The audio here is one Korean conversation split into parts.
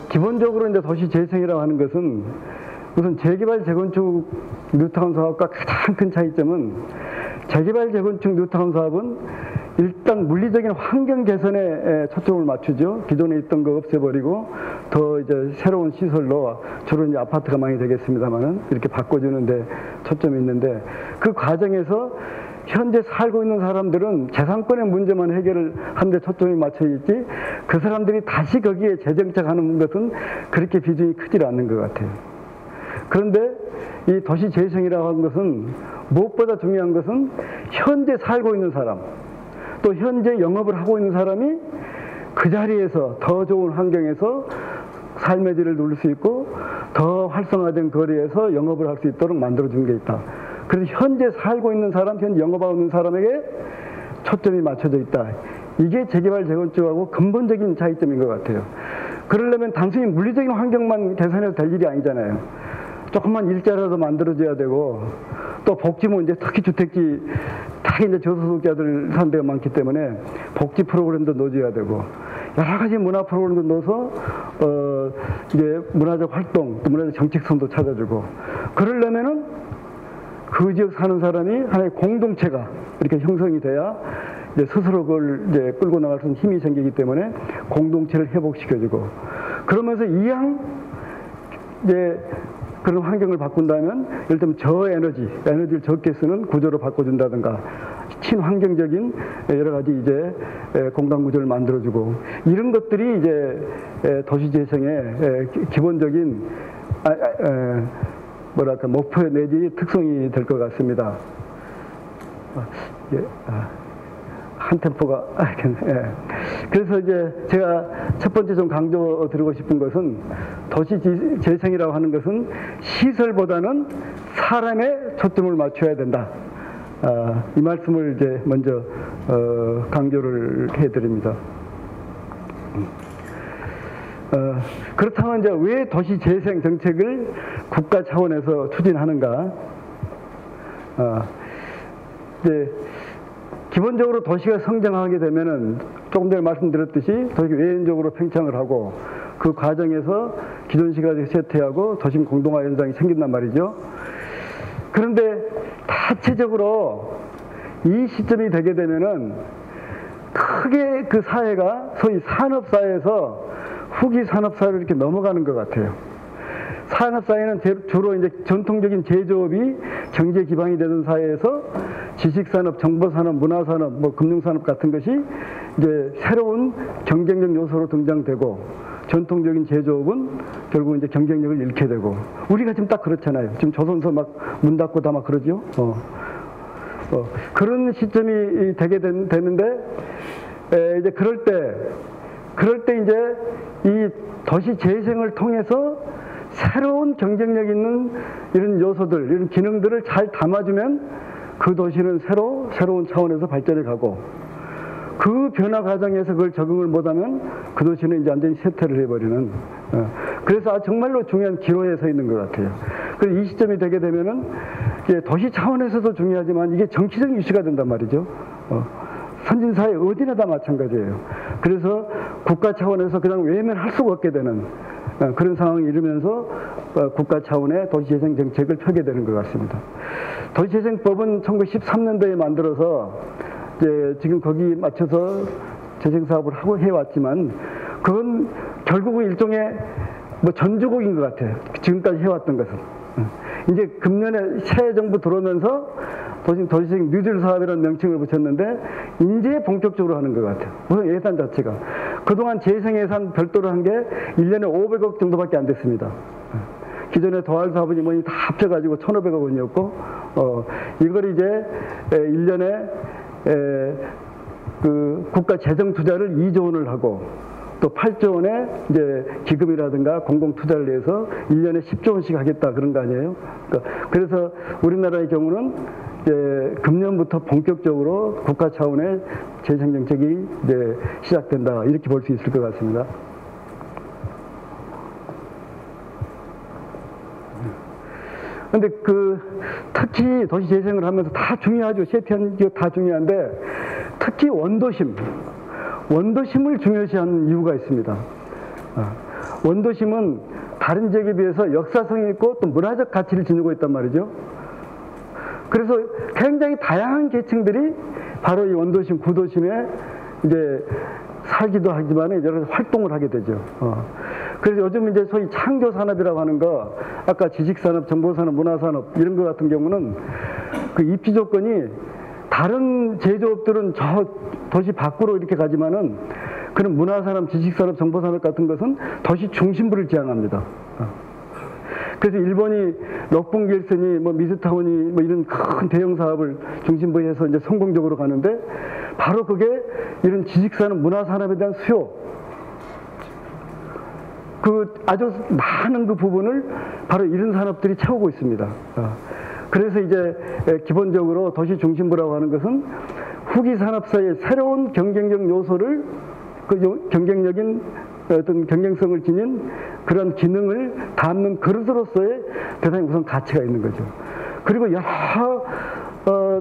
기본적으로 이제 도시 재생이라고 하는 것은 우선 재개발 재건축 뉴타운 사업과 가장 큰 차이점은 재개발 재건축 뉴타운 사업은 일단 물리적인 환경 개선에 초점을 맞추죠. 기존에 있던 거 없애버리고 더 이제 새로운 시설로 주로 이제 아파트가 많이 되겠습니다만은 이렇게 바꿔주는데 초점이 있는데 그 과정에서 현재 살고 있는 사람들은 재산권의 문제만 해결을 하는데 초점이 맞춰 있지 그 사람들이 다시 거기에 재정착하는 것은 그렇게 비중이 크지 않는 것 같아요. 그런데 이 도시 재생이라고 하는 것은 무엇보다 중요한 것은 현재 살고 있는 사람 또 현재 영업을 하고 있는 사람이 그 자리에서 더 좋은 환경에서 삶의 질을 누릴 수 있고 더 활성화된 거리에서 영업을 할 수 있도록 만들어준 게 있다. 그래서 현재 살고 있는 사람, 현재 영업하고 있는 사람에게 초점이 맞춰져 있다. 이게 재개발 재건축하고 근본적인 차이점인 것 같아요. 그러려면 단순히 물리적인 환경만 개선해도 될 일이 아니잖아요. 조금만 일자리라도 만들어줘야 되고 또 복지も이제 특히 주택지 다 이제 저소득자들 사는 데가 많기 때문에 복지 프로그램도 넣어줘야 되고 여러 가지 문화 프로그램도 넣어서 이제 문화적 활동, 또 문화적 정책성도 찾아주고 그러려면은 그 지역 사는 사람이 하나의 공동체가 이렇게 형성이 돼야 이제 스스로 그걸 이제 끌고 나갈 수 있는 힘이 생기기 때문에 공동체를 회복시켜주고 그러면서 이왕 이제 그런 환경을 바꾼다면 예를 들면 에너지를 적게 쓰는 구조로 바꿔준다든가 친환경적인 여러 가지 이제 공간 구조를 만들어주고 이런 것들이 이제 도시재생의 기본적인 뭐랄까 목표 내지 특성이 될 것 같습니다. 한 템포가 그래서 이제 제가 첫 번째 좀 강조드리고 싶은 것은 도시 재생이라고 하는 것은 시설보다는 사람에 초점을 맞춰야 된다. 이 말씀을 이제 먼저 강조를 해드립니다. 그렇다면 이제 왜 도시 재생 정책을 국가 차원에서 추진하는가? 이제 기본적으로 도시가 성장하게 되면은 조금 전에 말씀드렸듯이 도시가 외연적으로 팽창을 하고 그 과정에서 기존 시가지가 쇠퇴하고 도심 공동화 현상이 생긴단 말이죠. 그런데 다체적으로 이 시점이 되게 되면은 크게 그 사회가 소위 산업사회에서 후기 산업사회로 이렇게 넘어가는 것 같아요. 산업사회는 주로 이제 전통적인 제조업이 경제 기반이 되는 사회에서 지식산업, 정보산업, 문화산업, 뭐 금융산업 같은 것이 이제 새로운 경쟁력 요소로 등장되고 전통적인 제조업은 결국 이제 경쟁력을 잃게 되고 우리가 지금 딱 그렇잖아요. 지금 조선소 막 문 닫고 다 막 그러죠. 그런 시점이 되게 되는데 이제 그럴 때 이제 이 도시 재생을 통해서 새로운 경쟁력 있는 이런 요소들, 이런 기능들을 잘 담아주면 그 도시는 새로운 차원에서 발전해 가고 그 변화 과정에서 그걸 적응을 못하면 그 도시는 이제 완전히 쇠퇴를 해버리는 그래서 정말로 중요한 기로에 서 있는 것 같아요. 그래서 이 시점이 되게 되면은 도시 차원에서도 중요하지만 이게 정치적 이슈가 된단 말이죠. 선진사회 어디나 다 마찬가지예요. 그래서 국가 차원에서 그냥 외면할 수가 없게 되는 그런 상황이 이르면서 국가 차원의 도시재생 정책을 펴게 되는 것 같습니다. 도시재생법은 1913년도에 만들어서 이제 지금 거기 맞춰서 재생사업을 하고 해왔지만 그건 결국은 일종의 뭐 전주곡인 것 같아요. 지금까지 해왔던 것은. 이제 금년에 새 정부 들어오면서 도시재생 뉴딜 사업이라는 명칭을 붙였는데 이제 본격적으로 하는 것 같아요. 우선 예산 자체가. 그동안 재생 예산 별도로 한 게 1년에 500억 정도밖에 안 됐습니다. 기존에 도할 사업이 뭐니 다 합쳐가지고 1,500억 원이었고, 이걸 이제 1년에 그 국가 재정 투자를 2조 원을 하고, 또 8조 원의 이제 기금이라든가 공공 투자를 위해서 1년에 10조 원씩 하겠다 그런 거 아니에요? 그래서 우리나라의 경우는 이제 금년부터 본격적으로 국가 차원의 재정 정책이 이제 시작된다 이렇게 볼 수 있을 것 같습니다. 근데 특히 도시 재생을 하면서 다 중요하죠. 세태한 게 다 중요한데 특히 원도심을 중요시하는 이유가 있습니다. 원도심은 다른 지역에 비해서 역사성이 있고 또 문화적 가치를 지니고 있단 말이죠. 그래서 굉장히 다양한 계층들이 바로 이 원도심, 구도심에 이제 살기도 하지만 여러 가지 활동을 하게 되죠. 그래서 요즘 이제 소위 창조 산업이라고 하는 거, 아까 지식산업, 정보산업, 문화산업 이런 것 같은 경우는 그 입지 조건이 다른 제조업들은 저 도시 밖으로 이렇게 가지만은 그런 문화산업, 지식산업, 정보산업 같은 것은 도시 중심부를 지향합니다. 그래서 일본이 럭봉길선이 뭐 미드타운이 뭐 이런 큰 대형 사업을 중심부에 해서 이제 성공적으로 가는데 바로 그게 이런 지식산업, 문화산업에 대한 수요, 그 아주 많은 그 부분을 바로 이런 산업들이 채우고 있습니다. 그래서 이제 기본적으로 도시 중심부라고 하는 것은 후기 산업사의 새로운 경쟁력 요소를 그 경쟁력인 어떤 경쟁성을 지닌 그런 기능을 담는 그릇으로서의 대단히 우선 가치가 있는 거죠. 그리고 여러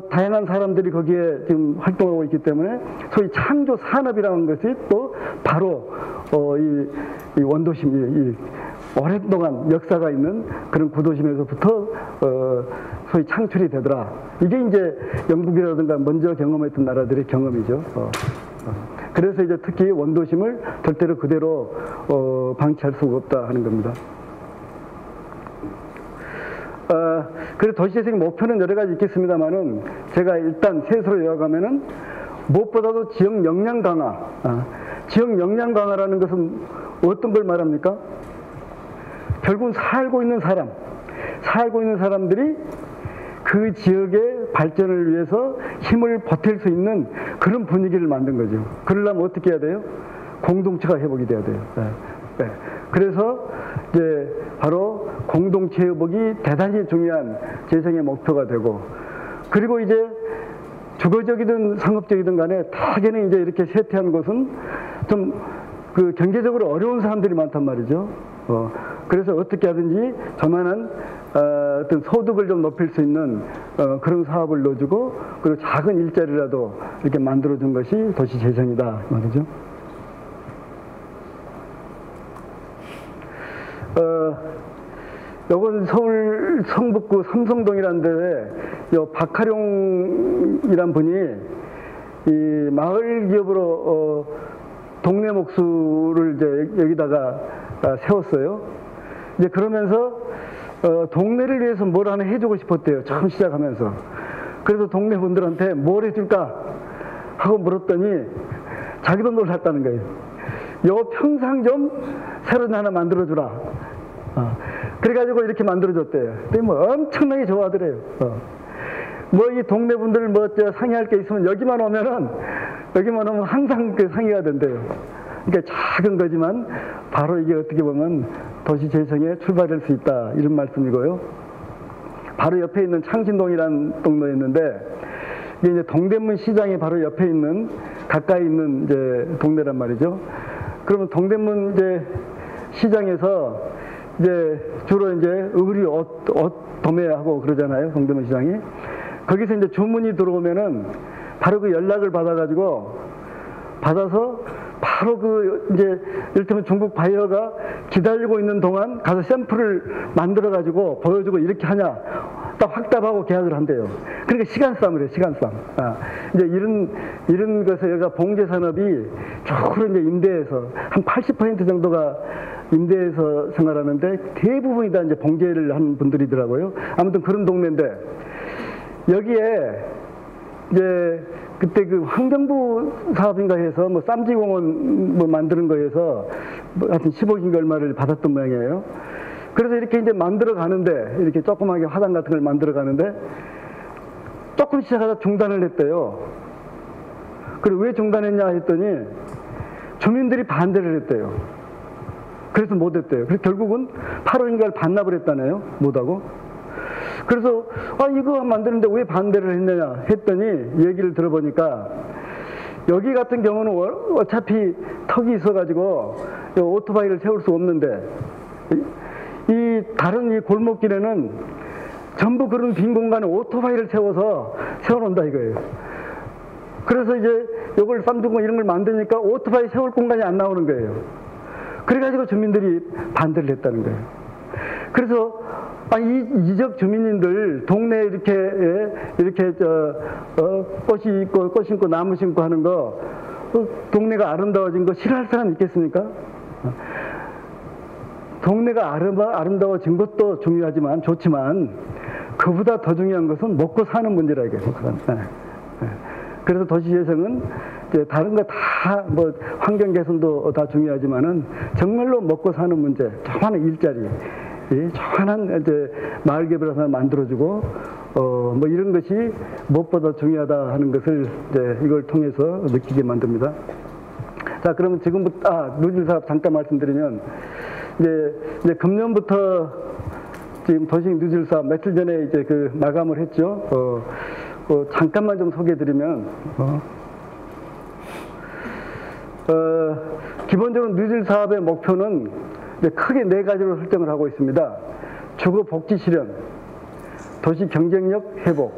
다양한 사람들이 거기에 지금 활동하고 있기 때문에 소위 창조 산업이라는 것이 또 바로 이 원도심, 이 오랫동안 역사가 있는 그런 구도심에서부터 소위 창출이 되더라. 이게 이제 영국이라든가 먼저 경험했던 나라들의 경험이죠. 그래서 이제 특히 원도심을 절대로 그대로 방치할 수가 없다 하는 겁니다. 그래서 도시재생 목표는 여러 가지 있겠습니다만은 제가 일단 셋으로 요약하면은 무엇보다도 지역 역량 강화. 지역 역량 강화라는 것은 어떤 걸 말합니까? 결국은 살고 있는 사람들이 그 지역의 발전을 위해서 힘을 보탤 수 있는 그런 분위기를 만든 거죠. 그러려면 어떻게 해야 돼요? 공동체가 회복이 돼야 돼요. 그래서 이제 바로 공동체 회복이 대단히 중요한 재생의 목표가 되고, 그리고 이제 주거적이든 상업적이든 간에 대개는 이제 이렇게 쇠퇴한 곳은 좀 그 경제적으로 어려운 사람들이 많단 말이죠. 그래서 어떻게 하든지 저만한 어떤 소득을 좀 높일 수 있는 그런 사업을 넣어주고, 그리고 작은 일자리라도 이렇게 만들어준 것이 도시 재생이다 말이죠. 요건 서울 성북구 삼성동이라는 데에 요 박하룡이란 분이 이 마을 기업으로 동네 목수를 이제 여기다가 세웠어요. 이제 그러면서 동네를 위해서 뭘 하나 해주고 싶었대요. 처음 시작하면서. 그래서 동네 분들한테 뭘 해줄까 하고 물었더니 자기도 놀랐다는 거예요. 요 평상 좀 새로 하나 만들어주라. 그래가지고 이렇게 만들어줬대요. 근데 뭐 엄청나게 좋아하더래요. 뭐 이 동네 분들 뭐 상의할 게 있으면 여기만 오면 항상 그 상의가 된대요. 그러니까 작은 거지만 바로 이게 어떻게 보면 도시 재생의 출발일 수 있다 이런 말씀이고요. 바로 옆에 있는 창신동이라는 동네에 있는데 이게 이제 동대문 시장이 바로 옆에 있는 가까이 있는 이제 동네란 말이죠. 그러면 동대문 이제 시장에서 이제 주로 이제 의류 옷 도매하고 그러잖아요. 동대문 시장이. 거기서 이제 주문이 들어오면은 바로 그 연락을 받아서 바로 그 이제 이를테면 중국 바이어가 기다리고 있는 동안 가서 샘플을 만들어 가지고 보여주고 이렇게 하냐 딱 확답하고 계약을 한대요. 그러니까 시간 싸움을 해요. 시간 싸움. 이제 이런 것에 여기가 봉제 산업이 주로 이제 임대에서 한 80% 정도가 임대에서 생활하는데 대부분이 다 이제 봉제를 하는 분들이더라고요. 아무튼 그런 동네인데 여기에 이제 그때 그 환경부 사업인가 해서 뭐 쌈지공원 뭐 만드는 거에서 뭐 하여튼 10억인가 얼마를 받았던 모양이에요. 그래서 이렇게 이제 만들어 가는데 이렇게 조그맣게 화단 같은 걸 만들어 가는데 조금 시작하다 중단을 했대요. 그리고 왜 중단했냐 했더니 주민들이 반대를 했대요. 그래서 못했대요. 그래서 결국은 8월인가를 반납을 했다네요. 못하고. 그래서 이거 만드는데 왜 반대를 했느냐 했더니 얘기를 들어보니까 여기 같은 경우는 어차피 턱이 있어가지고 오토바이를 세울 수 없는데 이 다른 이 골목길에는 전부 그런 빈 공간에 오토바이를 세워놓는다 이거예요. 그래서 이제 요걸 쌍둥이 이런 걸 만드니까 오토바이 세울 공간이 안 나오는 거예요. 그래가지고 주민들이 반대를 했다는 거예요. 그래서 이 지역 주민들 동네에 이렇게 꽃 심고 나무 심고 하는 거 동네가 아름다워진 거 싫어할 사람 있겠습니까? 동네가 아름다워진 것도 중요하지만 좋지만 그보다 더 중요한 것은 먹고 사는 문제라 이거예요. 그래서 도시재생은 이제 다른 거 다 뭐 환경 개선도 다 중요하지만은 정말로 먹고 사는 문제, 조그마한 일자리, 조그마한 이제 마을 개발 하나 만들어주고 뭐 이런 것이 무엇보다 중요하다 하는 것을 이제 이걸 통해서 느끼게 만듭니다. 자, 그러면 지금부터 누질 사업 잠깐 말씀드리면 이제 금년부터 지금 도시 누질 사업 며칠 전에 이제 그 마감을 했죠. 잠깐만 좀 소개해드리면 기본적으로 누질 사업의 목표는 크게 4가지로 설정을 하고 있습니다. 주거 복지 실현, 도시 경쟁력 회복,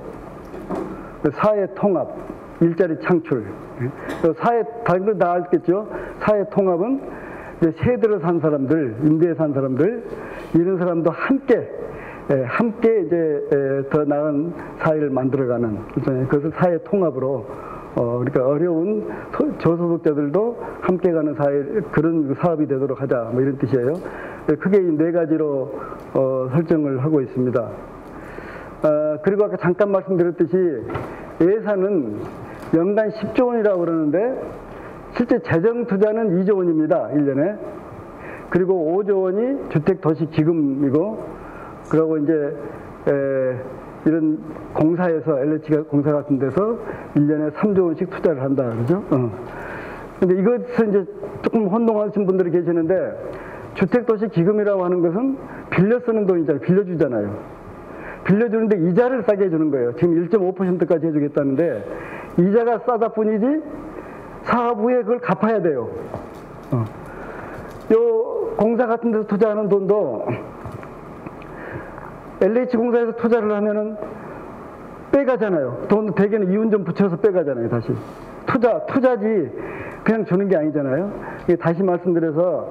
사회 통합, 일자리 창출. 사회 다른 걸 다 알겠죠. 사회 통합은 이제 세대로 산 사람들, 임대에 산 사람들 이런 사람도 함께 이제 더 나은 사회를 만들어가는 그것을 사회 통합으로 그러니까 어려운 저소득자들도 함께 가는 사회 그런 사업이 되도록 하자 뭐 이런 뜻이에요. 크게 이 4가지로 설정을 하고 있습니다. 그리고 아까 잠깐 말씀드렸듯이 예산은 연간 10조 원이라고 그러는데 실제 재정 투자는 2조 원입니다. 1년에. 그리고 5조 원이 주택도시기금이고 그리고 이제 이런 공사에서 LH 공사 같은 데서 1년에 3조 원씩 투자를 한다 그러죠. 근데 이것은 이제 조금 혼동하신 분들이 계시는데 주택도시기금이라고 하는 것은 빌려 쓰는 돈이잖아요. 빌려주잖아요. 빌려주는데 이자를 싸게 해주는 거예요. 지금 1.5%까지 해주겠다는데 이자가 싸다 뿐이지 사업 후에 그걸 갚아야 돼요. 요 공사 같은 데서 투자하는 돈도 LH공사에서 투자를 하면은 빼가잖아요. 돈 대개는 이윤 좀 붙여서 빼가잖아요. 다시 투자지 그냥 주는 게 아니잖아요. 다시 말씀드려서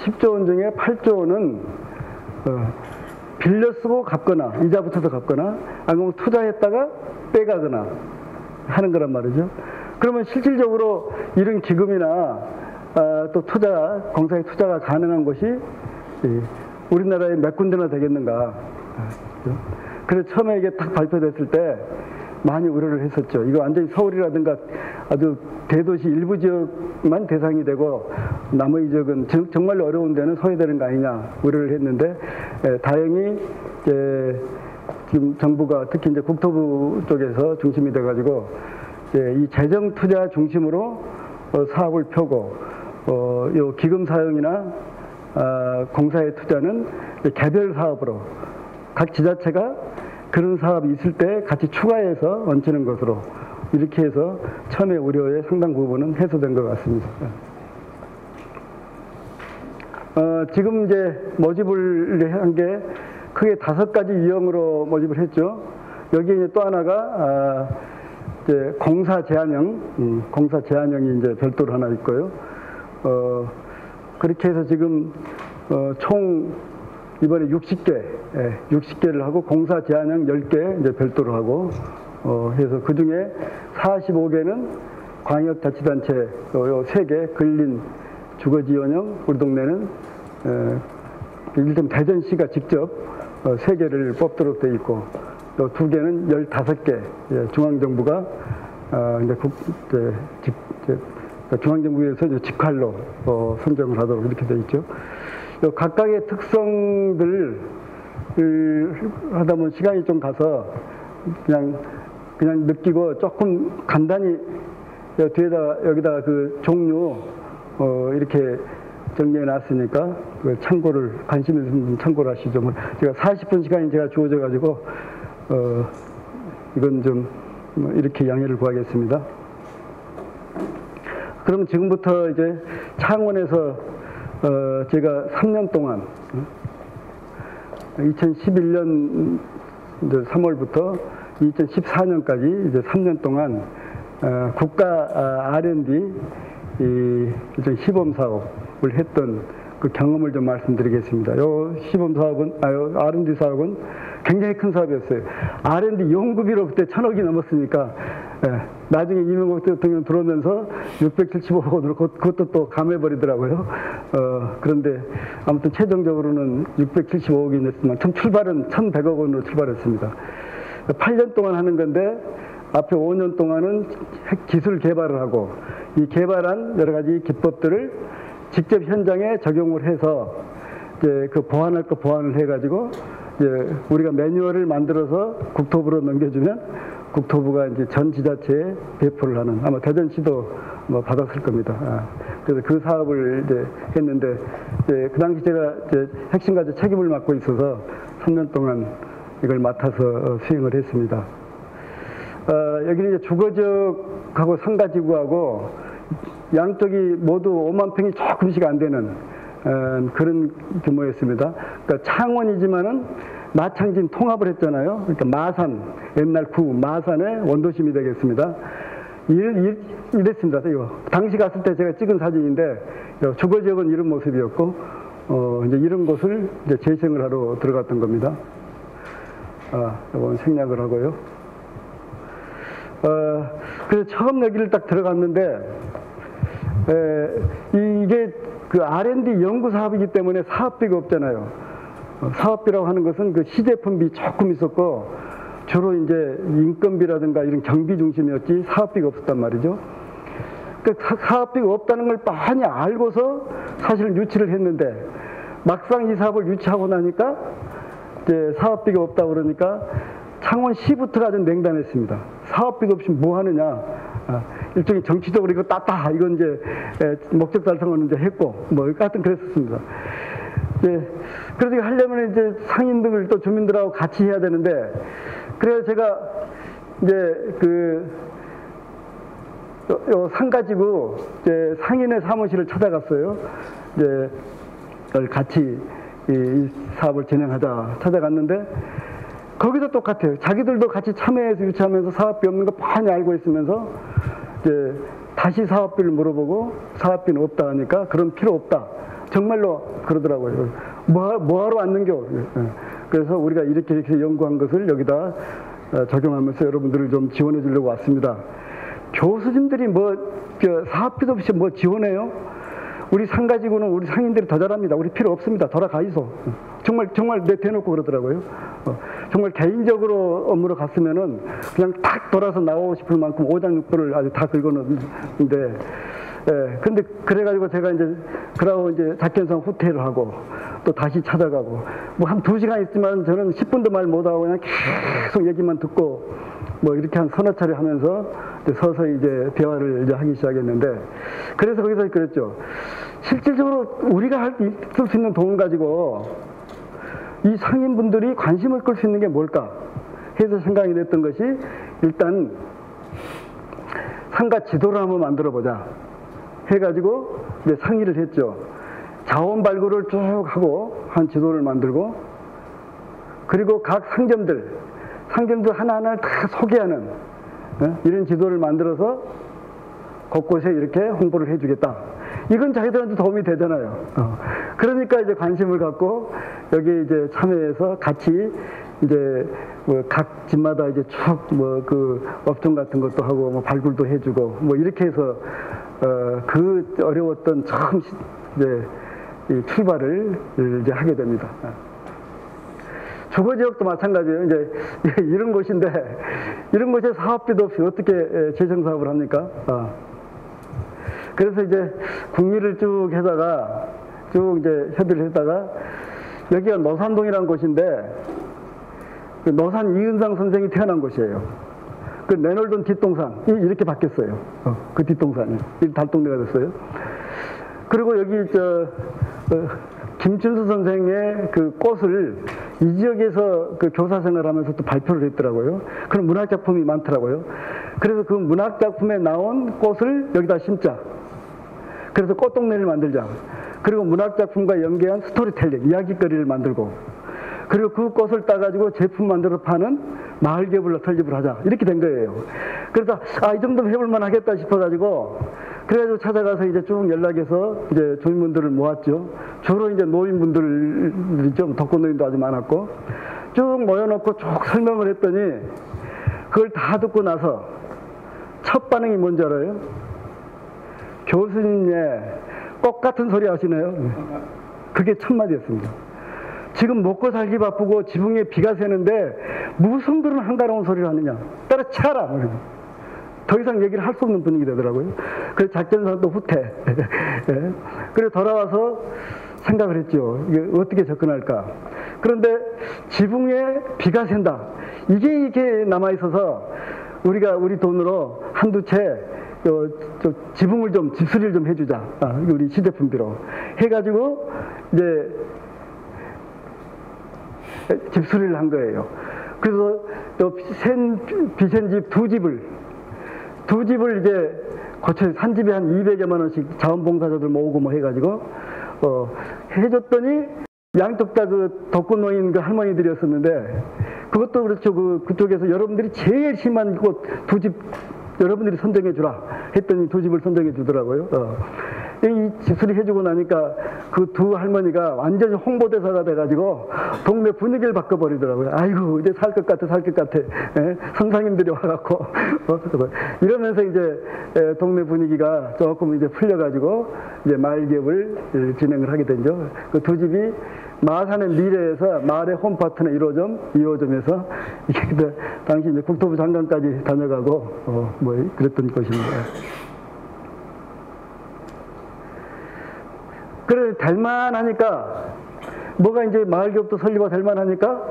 10조 원 중에 8조 원은 빌려 쓰고 갚거나 이자 붙여서 갚거나 아니면 투자했다가 빼가거나 하는 거란 말이죠. 그러면 실질적으로 이런 기금이나 또 공사에 투자가 가능한 곳이 우리나라에 몇 군데나 되겠는가. 그래서 처음에 이게 딱 발표됐을 때 많이 우려를 했었죠. 이거 완전히 서울이라든가 아주 대도시 일부 지역만 대상이 되고 나머지 지역은 정말 어려운 데는 소외되는 거 아니냐 우려를 했는데 다행히 지금 정부가 특히 이제 국토부 쪽에서 중심이 돼가지고 이 재정 투자 중심으로 사업을 펴고 요 기금 사용이나 공사의 투자는 개별 사업으로 각 지자체가 그런 사업이 있을 때 같이 추가해서 얹히는 것으로 이렇게 해서 처음에 우려의 상당 부분은 해소된 것 같습니다. 지금 이제 모집을 한 게 크게 5가지 유형으로 모집을 했죠. 여기에 이제 또 하나가 이제 공사 제한형이 이제 별도로 하나 있고요. 그렇게 해서 지금 총 이번에 60개를 하고 공사 제한형 10개 이제 별도로 하고 해서 그 중에 45개는 광역자치단체 요 3개 근린 주거지원형 우리 동네는 일단 대전시가 직접 3개를 뽑도록 돼 있고 또 2개는 15개 중앙정부가 이제 중앙정부에서 이제 직할로 선정을 하도록 이렇게 돼 있죠. 각각의 특성들을 하다 보면 시간이 좀 가서 그냥 느끼고 조금 간단히 여기다가 그 종류 이렇게 정리해 놨으니까 그 참고를 관심 있는 분 참고를 하시죠. 제가 40분 시간이 제가 주어져 가지고 이건 좀 이렇게 양해를 구하겠습니다. 그럼 지금부터 이제 창원에서 제가 3년 동안 2011년 3월부터 2014년까지 이제 3년 동안 국가 R&D 시범 사업을 했던 그 경험을 좀 말씀드리겠습니다. 요 시범 사업은, R&D 사업은 굉장히 큰 사업이었어요. R&D 연구비로 그때 1,000억이 넘었으니까, 나중에 이명박 대통령 들어오면서 675억 원으로 그것도 또 감해버리더라고요. 그런데 아무튼 최종적으로는 675억이 냈지만 출발은 1,100억 원으로 출발했습니다. 8년 동안 하는 건데, 앞에 5년 동안은 핵 기술 개발을 하고, 이 개발한 여러 가지 기법들을 직접 현장에 적용을 해서 이제 그 보완할 거 보완을 해가지고 이제 우리가 매뉴얼을 만들어서 국토부로 넘겨주면 국토부가 이제 전 지자체에 배포를 하는, 아마 대전시도 뭐 받았을 겁니다. 그래서 그 사업을 이제 했는데, 이제 그 당시 제가 이제 핵심과제 책임을 맡고 있어서 3년 동안 이걸 맡아서 수행을 했습니다. 여기는 이제 주거지역하고 상가지구하고 양쪽이 모두 5만 평이 조금씩 안 되는 그런 규모였습니다. 그러니까 창원이지만은 마창진 통합을 했잖아요. 그러니까 마산, 옛날 구 마산의 원도심이 되겠습니다. 이랬습니다. 이거 당시 갔을 때 제가 찍은 사진인데, 주거지역은 이런 모습이었고, 이제 이런 곳을 이제 재생을 하러 들어갔던 겁니다. 이건 생략을 하고요. 그래서 처음 여기를 딱 들어갔는데, 이게 그 R&D 연구 사업이기 때문에 사업비가 없잖아요. 사업비라고 하는 것은 그 시제품비 조금 있었고, 주로 이제 인건비라든가 이런 경비 중심이었지 사업비가 없었단 말이죠. 그러니까 사업비가 없다는 걸 많이 알고서 사실은 유치를 했는데, 막상 이 사업을 유치하고 나니까 이제 사업비가 없다 그러니까 창원시부터가 아주 냉담했습니다. 사업비가 없이 뭐 하느냐. 일종의 정치적으로 이거 땄다. 이건 이제 목적 달성은 이제 했고, 뭐 하여튼 그랬었습니다. 그래서 하려면 이제 상인들 또 주민들하고 같이 해야 되는데, 그래서 제가 이제 상가지구 이제 상인의 사무실을 찾아갔어요. 이제 같이 이 사업을 진행하자 찾아갔는데, 거기도 똑같아요. 자기들도 같이 참여해서 유치하면서 사업비 없는 거 많이 알고 있으면서 이제 다시 사업비를 물어보고 사업비는 없다 하니까 그런 필요 없다. 정말로 그러더라고요. 뭐하러 왔는겨? 그래서 우리가 이렇게 연구한 것을 여기다 적용하면서 여러분들을 좀 지원해 주려고 왔습니다. 교수님들이 사업비도 없이 뭐 지원해요? 우리 상가지구는 우리 상인들이 더 잘합니다. 우리 필요 없습니다. 돌아가 있어. 정말 대놓고 그러더라고요. 정말 개인적으로 업무로 갔으면은 그냥 딱 돌아서 나오고 싶을 만큼 오장육부를 아주 다 긁어놓는데, 근데 그래가지고 제가 이제 그러고 이제 작전상 후퇴를 하고 또 다시 찾아가고 뭐 한 2시간 있지만 저는 10분도 말 못하고 그냥 계속 얘기만 듣고 뭐 이렇게 한 서너 차례 하면서 이제 서서히 이제 대화를 이제 하기 시작했는데, 그래서 거기서 그랬죠. 실질적으로 우리가 쓸 수 있는 돈을 가지고 이 상인분들이 관심을 끌 수 있는 게 뭘까 해서 생각이 됐던 것이, 일단 상가 지도를 한번 만들어 보자 해가지고 이제 상의를 했죠. 자원 발굴을 쭉 하고 한 지도를 만들고, 그리고 각 상점들 하나하나를 다 소개하는 이런 지도를 만들어서 곳곳에 이렇게 홍보를 해주겠다. 이건 자기들한테 도움이 되잖아요. 그러니까 이제 관심을 갖고 여기 이제 참여해서 같이 이제 뭐 각 집마다 이제 쭉 뭐 그 업종 같은 것도 하고 뭐 발굴도 해주고 뭐 이렇게 해서 그 어려웠던 처음 이제 이 출발을 이제 하게 됩니다. 주거지역도 마찬가지예요. 이제 이런 곳인데 이런 곳에 사업비도 없이 어떻게 재생사업을 합니까? 그래서 이제 국리를 쭉 해다가 쭉 이제 협의를 했다가 여기가 노산동이라는 곳인데 그 노산 이은상 선생이 태어난 곳이에요. 그 내놀던 뒷동산 이렇게 바뀌었어요. 그 뒷동산이 이 달동네가 됐어요. 그리고 여기 김춘수 선생의 그 꽃을 이 지역에서 그 교사 생활하면서 또 발표를 했더라고요. 그런 문학 작품이 많더라고요. 그래서 그 문학 작품에 나온 꽃을 여기다 심자. 그래서 꽃동네를 만들자. 그리고 문학 작품과 연계한 스토리텔링, 이야기거리를 만들고, 그리고 그 꽃을 따가지고 제품 만들어 파는 마을 기업을 설립을 하자. 이렇게 된 거예요. 그래서 이 정도면 해볼만 하겠다 싶어가지고, 그래가지고 찾아가서 이제 쭉 연락해서 이제 주민분들을 모았죠. 주로 이제 노인분들이 좀 독거노인도 아주 많았고, 쭉 모여놓고 쭉 설명을 했더니, 그걸 다 듣고 나서 첫 반응이 뭔지 알아요? 교수님, 꽃 같은 소리 하시네요. 그게 첫 마디였습니다. 지금 먹고 살기 바쁘고 지붕에 비가 새는데 무슨 그런 한가로운 소리를 하느냐. 때려치라. 더 이상 얘기를 할 수 없는 분위기 되더라고요. 그래서 작전사도 후퇴. 그리고 돌아와서 생각을 했죠. 이게 어떻게 접근할까. 그런데 지붕에 비가 샌다. 이게 남아있어서 우리가 우리 돈으로 한두 채 지붕을 좀, 집수리를 좀 해주자. 우리 시제품비로. 해가지고, 이제, 집수리를 한 거예요. 그래서 비센 집 두 집을 이제 고쳐, 산 집에 한 200여만 원씩 자원봉사자들 모으고 뭐 해가지고, 해줬더니 양쪽 다 그 독거노인 그 할머니들이었었는데, 그것도 그렇죠. 그쪽에서 여러분들이 제일 심한 곳 두 집, 여러분들이 선정해 주라 했더니 두 집을 선정해 주더라고요. 이 집수리 해주고 나니까 그 두 할머니가 완전히 홍보대사가 돼가지고 동네 분위기를 바꿔버리더라고요. 아이고 이제 살 것 같아. 선상님들이 와갖고 이러면서 이제 동네 분위기가 조금 이제 풀려가지고 이제 마을 기업을 진행을 하게 되죠. 그 두 집이 마산의 미래에서 마을의 홈파트너 1호점, 2호점에서 이게 당시 이제 국토부 장관까지 다녀가고 뭐 그랬던 것입니다. 그래 될만하니까 뭐가 이제 마을 기업도 설립이 될만하니까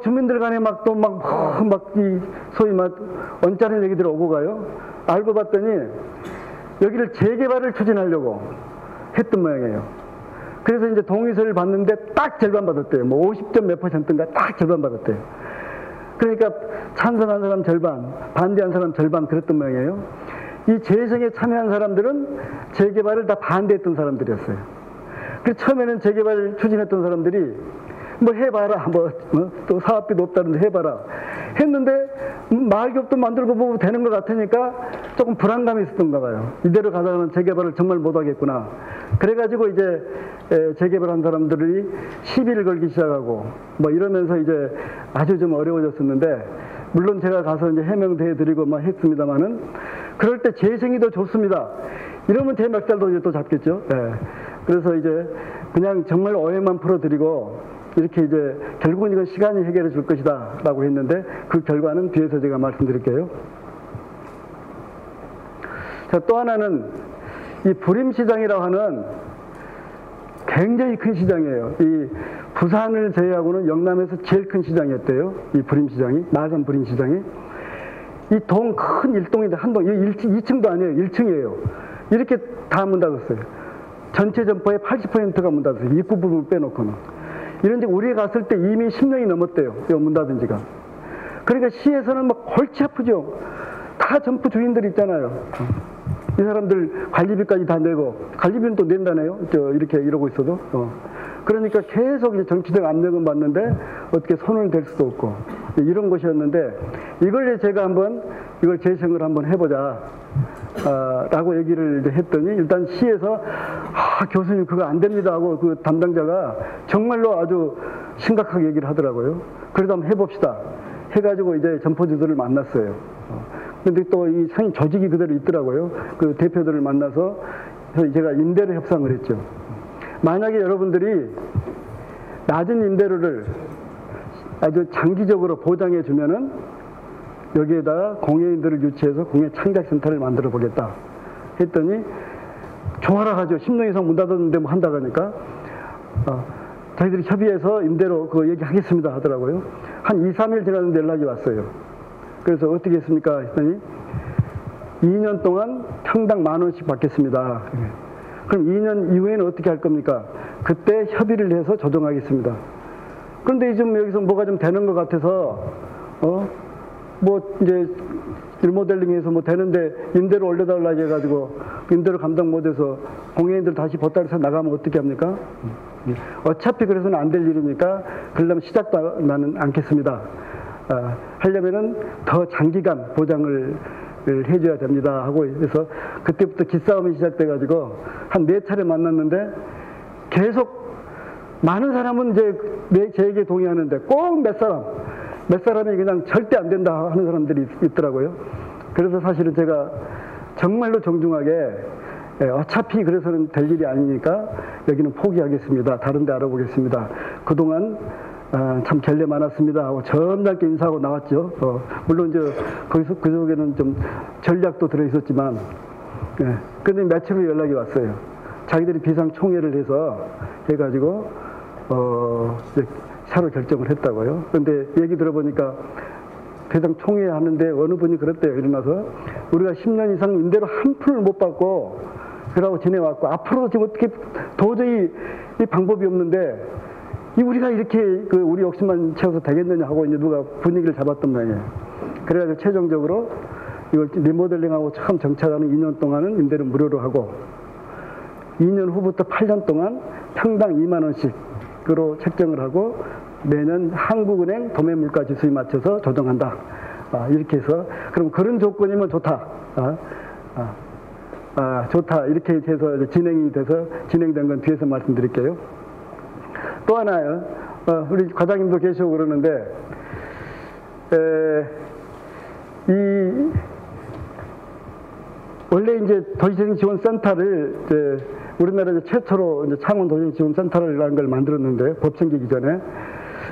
주민들 간에 이 소위 언짢은 얘기들이 오고 가요. 알고 봤더니 여기를 재개발을 추진하려고 했던 모양이에요. 그래서 이제 동의서를 받는데 딱 절반 받았대요. 뭐 50점 몇 %인가 딱 절반 받았대요. 그러니까 찬성한 사람 절반, 반대한 사람 절반 그랬던 모양이에요. 이 재생에 참여한 사람들은 재개발을 다 반대했던 사람들이었어요. 그래서 처음에는 재개발을 추진했던 사람들이 뭐 해봐라, 또 사업비도 없다는데 해봐라 했는데 마을기업도 만들고 보면 되는 것 같으니까 조금 불안감이 있었던가 봐요. 이대로 가다가는 재개발을 정말 못하겠구나. 그래가지고 이제 재개발한 사람들이 시비를 걸기 시작하고 뭐 이러면서 이제 아주 좀 어려워졌었는데, 물론 제가 가서 이제 해명대 드리고 막 했습니다만은, 그럴 때 재생이 더 좋습니다. 이러면 제 멱살도 이제 또 잡겠죠. 그래서 이제 그냥 정말 오해만 풀어드리고 이렇게 이제 결국은 이건 시간이 해결해 줄 것이다 라고 했는데, 그 결과는 뒤에서 제가 말씀드릴게요. 자, 또 하나는 이 부림시장이라고 하는 굉장히 큰 시장이에요. 이 부산을 제외하고는 영남에서 제일 큰 시장이었대요. 이 부림시장이, 마산 부림시장이. 이 동 큰 일동인데 한 동, 2층도 아니에요. 1층이에요. 이렇게 다 문 닫았어요. 전체 점포의 80%가 문 닫았어요. 입구 부분 빼놓고는. 이런데 우리가 갔을 때 이미 10년이 넘었대요. 문 닫은 지가. 그러니까 시에서는 막 골치 아프죠. 다 점포 주인들이 있잖아요. 이 사람들 관리비까지 다 내고, 관리비는 또 낸다네요. 이렇게 이러고 있어도. 그러니까 계속 이제 정치적 압력은 받는데 어떻게 손을 댈 수도 없고 이런 것이었는데, 이걸 제가 한번 이걸 재생을 한번 해보자 라고 얘기를 이제 했더니, 일단 시에서 교수님 그거 안 됩니다 하고 그 담당자가 정말로 아주 심각하게 얘기를 하더라고요. 그래도 한번 해봅시다 해가지고 이제 점포주들을 만났어요. 근데 또 이 상인 조직이 그대로 있더라고요. 그 대표들을 만나서 제가 임대료 협상을 했죠. 만약에 여러분들이 낮은 임대료를 아주 장기적으로 보장해 주면은 여기에다가 공예인들을 유치해서 공예 창작센터를 만들어 보겠다 했더니 좋아라 하죠. 10년 이상 문 닫았는데 뭐 한다고 하니까 저희들이 협의해서 임대료 그 얘기하겠습니다 하더라고요. 한 2, 3일 지났는데 연락이 왔어요. 그래서 어떻게 했습니까 했더니 2년 동안 평당 10,000원씩 받겠습니다. 그럼 2년 이후에는 어떻게 할 겁니까? 그때 협의를 해서 조정하겠습니다. 그런데 좀 여기서 뭐가 좀 되는 것 같아서 뭐 이제 리모델링해서 뭐 되는데 임대료 올려달라 해가지고 임대료 감당 못해서 공예인들 다시 보따리에서 나가면 어떻게 합니까? 어차피 그래서는 안 될 일이니까 그러려면 시작도 나는 않겠습니다. 하려면은 더 장기간 보장을 해줘야 됩니다 하고 해서 그때부터 기싸움이 시작돼가지고 한 4차례 만났는데 계속 많은 사람은 이제 제 얘기에 동의하는데 꼭 몇 사람이 그냥 절대 안 된다 하는 사람들이 있더라고요. 그래서 사실은 제가 정말로 정중하게 어차피 그래서는 될 일이 아니니까 여기는 포기하겠습니다. 다른 데 알아보겠습니다. 그동안 참 결례 많았습니다 하고 점잖게 인사하고 나왔죠. 물론 이제 거기서 그 속에는 좀 전략도 들어있었지만 근데 며칠 후에 연락이 왔어요. 자기들이 비상총회를 해가지고 이제 새로 결정을 했다고요. 그런데 얘기 들어보니까 비상총회 하는데 어느 분이 그랬대요. 일어나서 우리가 10년 이상 임대료 한 푼을 못 받고 그러고 지내왔고 앞으로도 지금 어떻게 도저히 이 방법이 없는데 우리가 이렇게 우리 욕심만 채워서 되겠느냐 하고 이제 누가 분위기를 잡았던 모양이에요. 그래가지고 최종적으로 이걸 리모델링하고 처음 정착하는 2년 동안은 임대료 무료로 하고 2년 후부터 8년 동안 평당 2만 원씩으로 책정을 하고 매년 한국은행 도매물가 지수에 맞춰서 조정한다. 이렇게 해서 그럼 그런 조건이면 좋다. 좋다. 이렇게 해서 이제 진행된 건 뒤에서 말씀드릴게요. 또 하나요. 우리 과장님도 계시고 그러는데 원래 이제 도시재생지원센터를 이제 우리나라 최초로 이제 창원 도시재생지원센터라는 걸 만들었는데 법 생기기 전에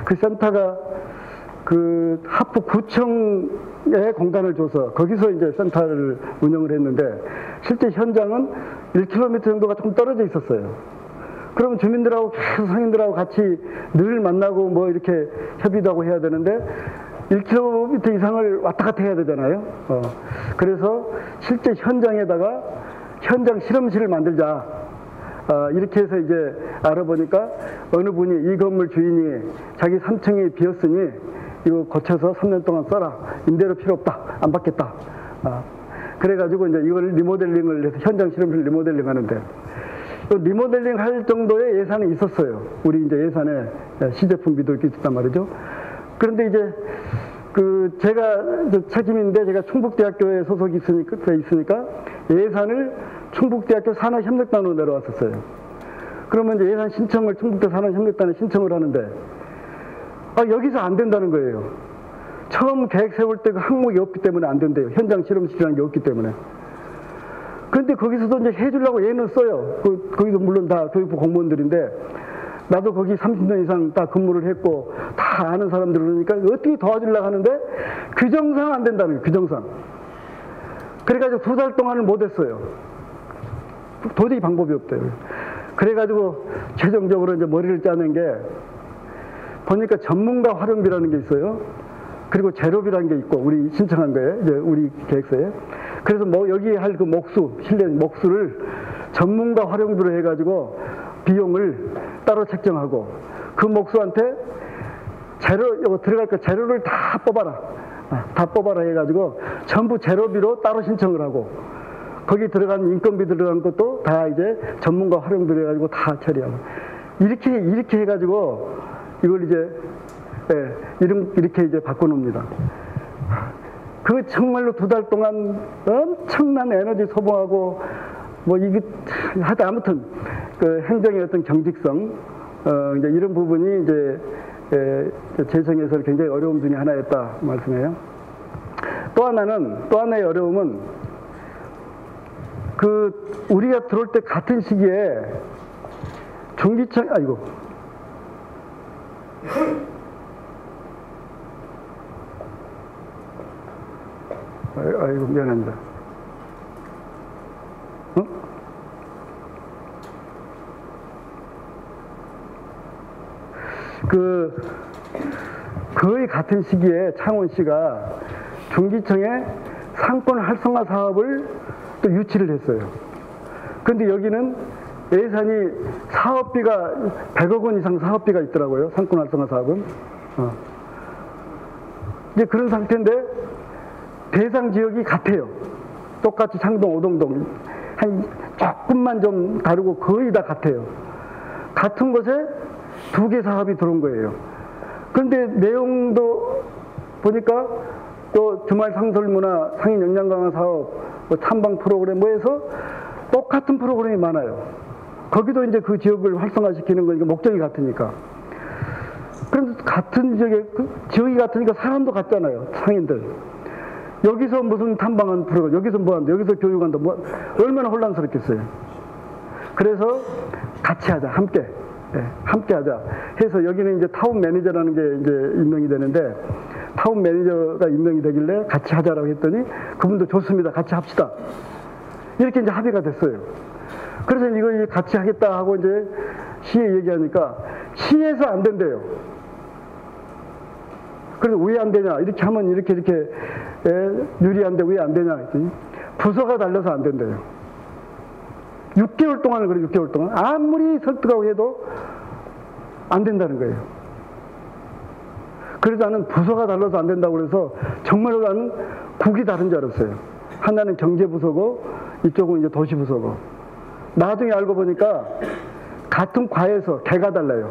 그 센터가 그 하포구청에 공간을 줘서 거기서 이제 센터를 운영을 했는데 실제 현장은 1km 정도가 좀 떨어져 있었어요. 그러면 주민들하고 계속 상인들하고 같이 늘 만나고 뭐 이렇게 협의도 하고 해야 되는데 1km 이상을 왔다 갔다 해야 되잖아요. 그래서 실제 현장에다가 현장 실험실을 만들자. 이렇게 해서 이제 알아보니까 어느 분이 이 건물 주인이 자기 3층이 비었으니 이거 고쳐서 3년 동안 써라. 임대료 필요 없다. 안 받겠다. 그래가지고 이제 이걸 리모델링을 해서 현장 실험실 리모델링 하는데 리모델링 할 정도의 예산이 있었어요. 우리 이제 예산에 시제품비도 있었단 말이죠. 그런데 이제 제가 책임인데 제가 충북대학교에 소속이 있으니까 예산을 충북대학교 산업협력단으로 내려왔었어요. 그러면 이제 예산 신청을 충북대 산업협력단에 신청을 하는데 여기서 안 된다는 거예요. 처음 계획 세울 때 그 항목이 없기 때문에 안 된대요. 현장 실험실이라는 게 없기 때문에. 그런데 거기서도 이제 해주려고 얘는 써요. 거기도 물론 다 교육부 공무원들인데 나도 거기 30년 이상 다 근무를 했고 다 아는 사람들 그러니까 어떻게 도와주려고 하는데 규정상 안 된다는 거예요. 규정상. 그래가지고 2달 동안을 못했어요. 도저히 방법이 없대요. 그래가지고 최종적으로 이제 머리를 짜낸 게 보니까 전문가 활용비라는 게 있어요. 그리고 재료비라는 게 있고 우리 신청한 거예요. 이제 우리 계획서에. 그래서 뭐 여기 할 그 실내 목수를 전문가 활용비로 해가지고 비용을 따로 책정하고 그 목수한테 이거 들어갈 거 재료를 다 뽑아라. 다 뽑아라 해가지고 전부 재료비로 따로 신청을 하고 거기 들어간 인건비 들어간 것도 다 이제 전문가 활용비로 해가지고 다 처리하고 이렇게 해가지고 이걸 이제 이렇게 이제 바꿔놓습니다. 그 정말로 2달 동안 엄청난 에너지 소모하고 뭐 이게 하여튼 아무튼 그 행정의 어떤 경직성 이제 이런 부분이 이제 재정에서 굉장히 어려움 중에 하나였다 말씀해요. 또 하나의 어려움은 우리가 들어올 때 같은 시기에 중기청 아이고 미안합니다. 거의 같은 시기에 창원시가 중기청에 상권 활성화 사업을 또 유치를 했어요. 그런데 여기는 예산이 사업비가 100억 원 이상 사업비가 있더라고요. 상권 활성화 사업은. 이제 그런 상태인데 대상 지역이 같아요. 똑같이 창동, 오동동 한 조금만 좀 다르고 거의 다 같아요. 같은 곳에 두 개 사업이 들어온 거예요. 그런데 내용도 보니까 또 주말 상설문화, 상인 역량 강화 사업, 뭐 탐방 프로그램 뭐 해서 똑같은 프로그램이 많아요. 거기도 이제 그 지역을 활성화시키는 거니까 목적이 같으니까. 그런데 같은 지역에, 지역이 같으니까 사람도 같잖아요. 상인들. 여기서 무슨 탐방한 프로그램, 여기서 뭐 한다, 여기서 교육한다, 뭐, 얼마나 혼란스럽겠어요. 그래서 같이 하자, 함께. 네, 함께 하자. 해서 여기는 이제 타운 매니저라는 게 이제 임명이 되는데, 타운 매니저가 임명이 되길래 같이 하자라고 했더니, 그분도 좋습니다. 같이 합시다. 이렇게 이제 합의가 됐어요. 그래서 이거 같이 하겠다 하고 이제 시에 얘기하니까, 시에서 안 된대요. 그래서 왜 안 되냐? 이렇게 하면 이렇게 유리한데 왜 안 되냐? 했더니 부서가 달라서 안 된대요. 6개월 동안을 그래, 6개월 동안. 아무리 설득하고 해도 안 된다는 거예요. 그래서 나는 부서가 달라서 안 된다고 그래서 정말로 나는 국이 다른 줄 알았어요. 하나는 경제부서고 이쪽은 이제 도시부서고. 나중에 알고 보니까 같은 과에서 개가 달라요.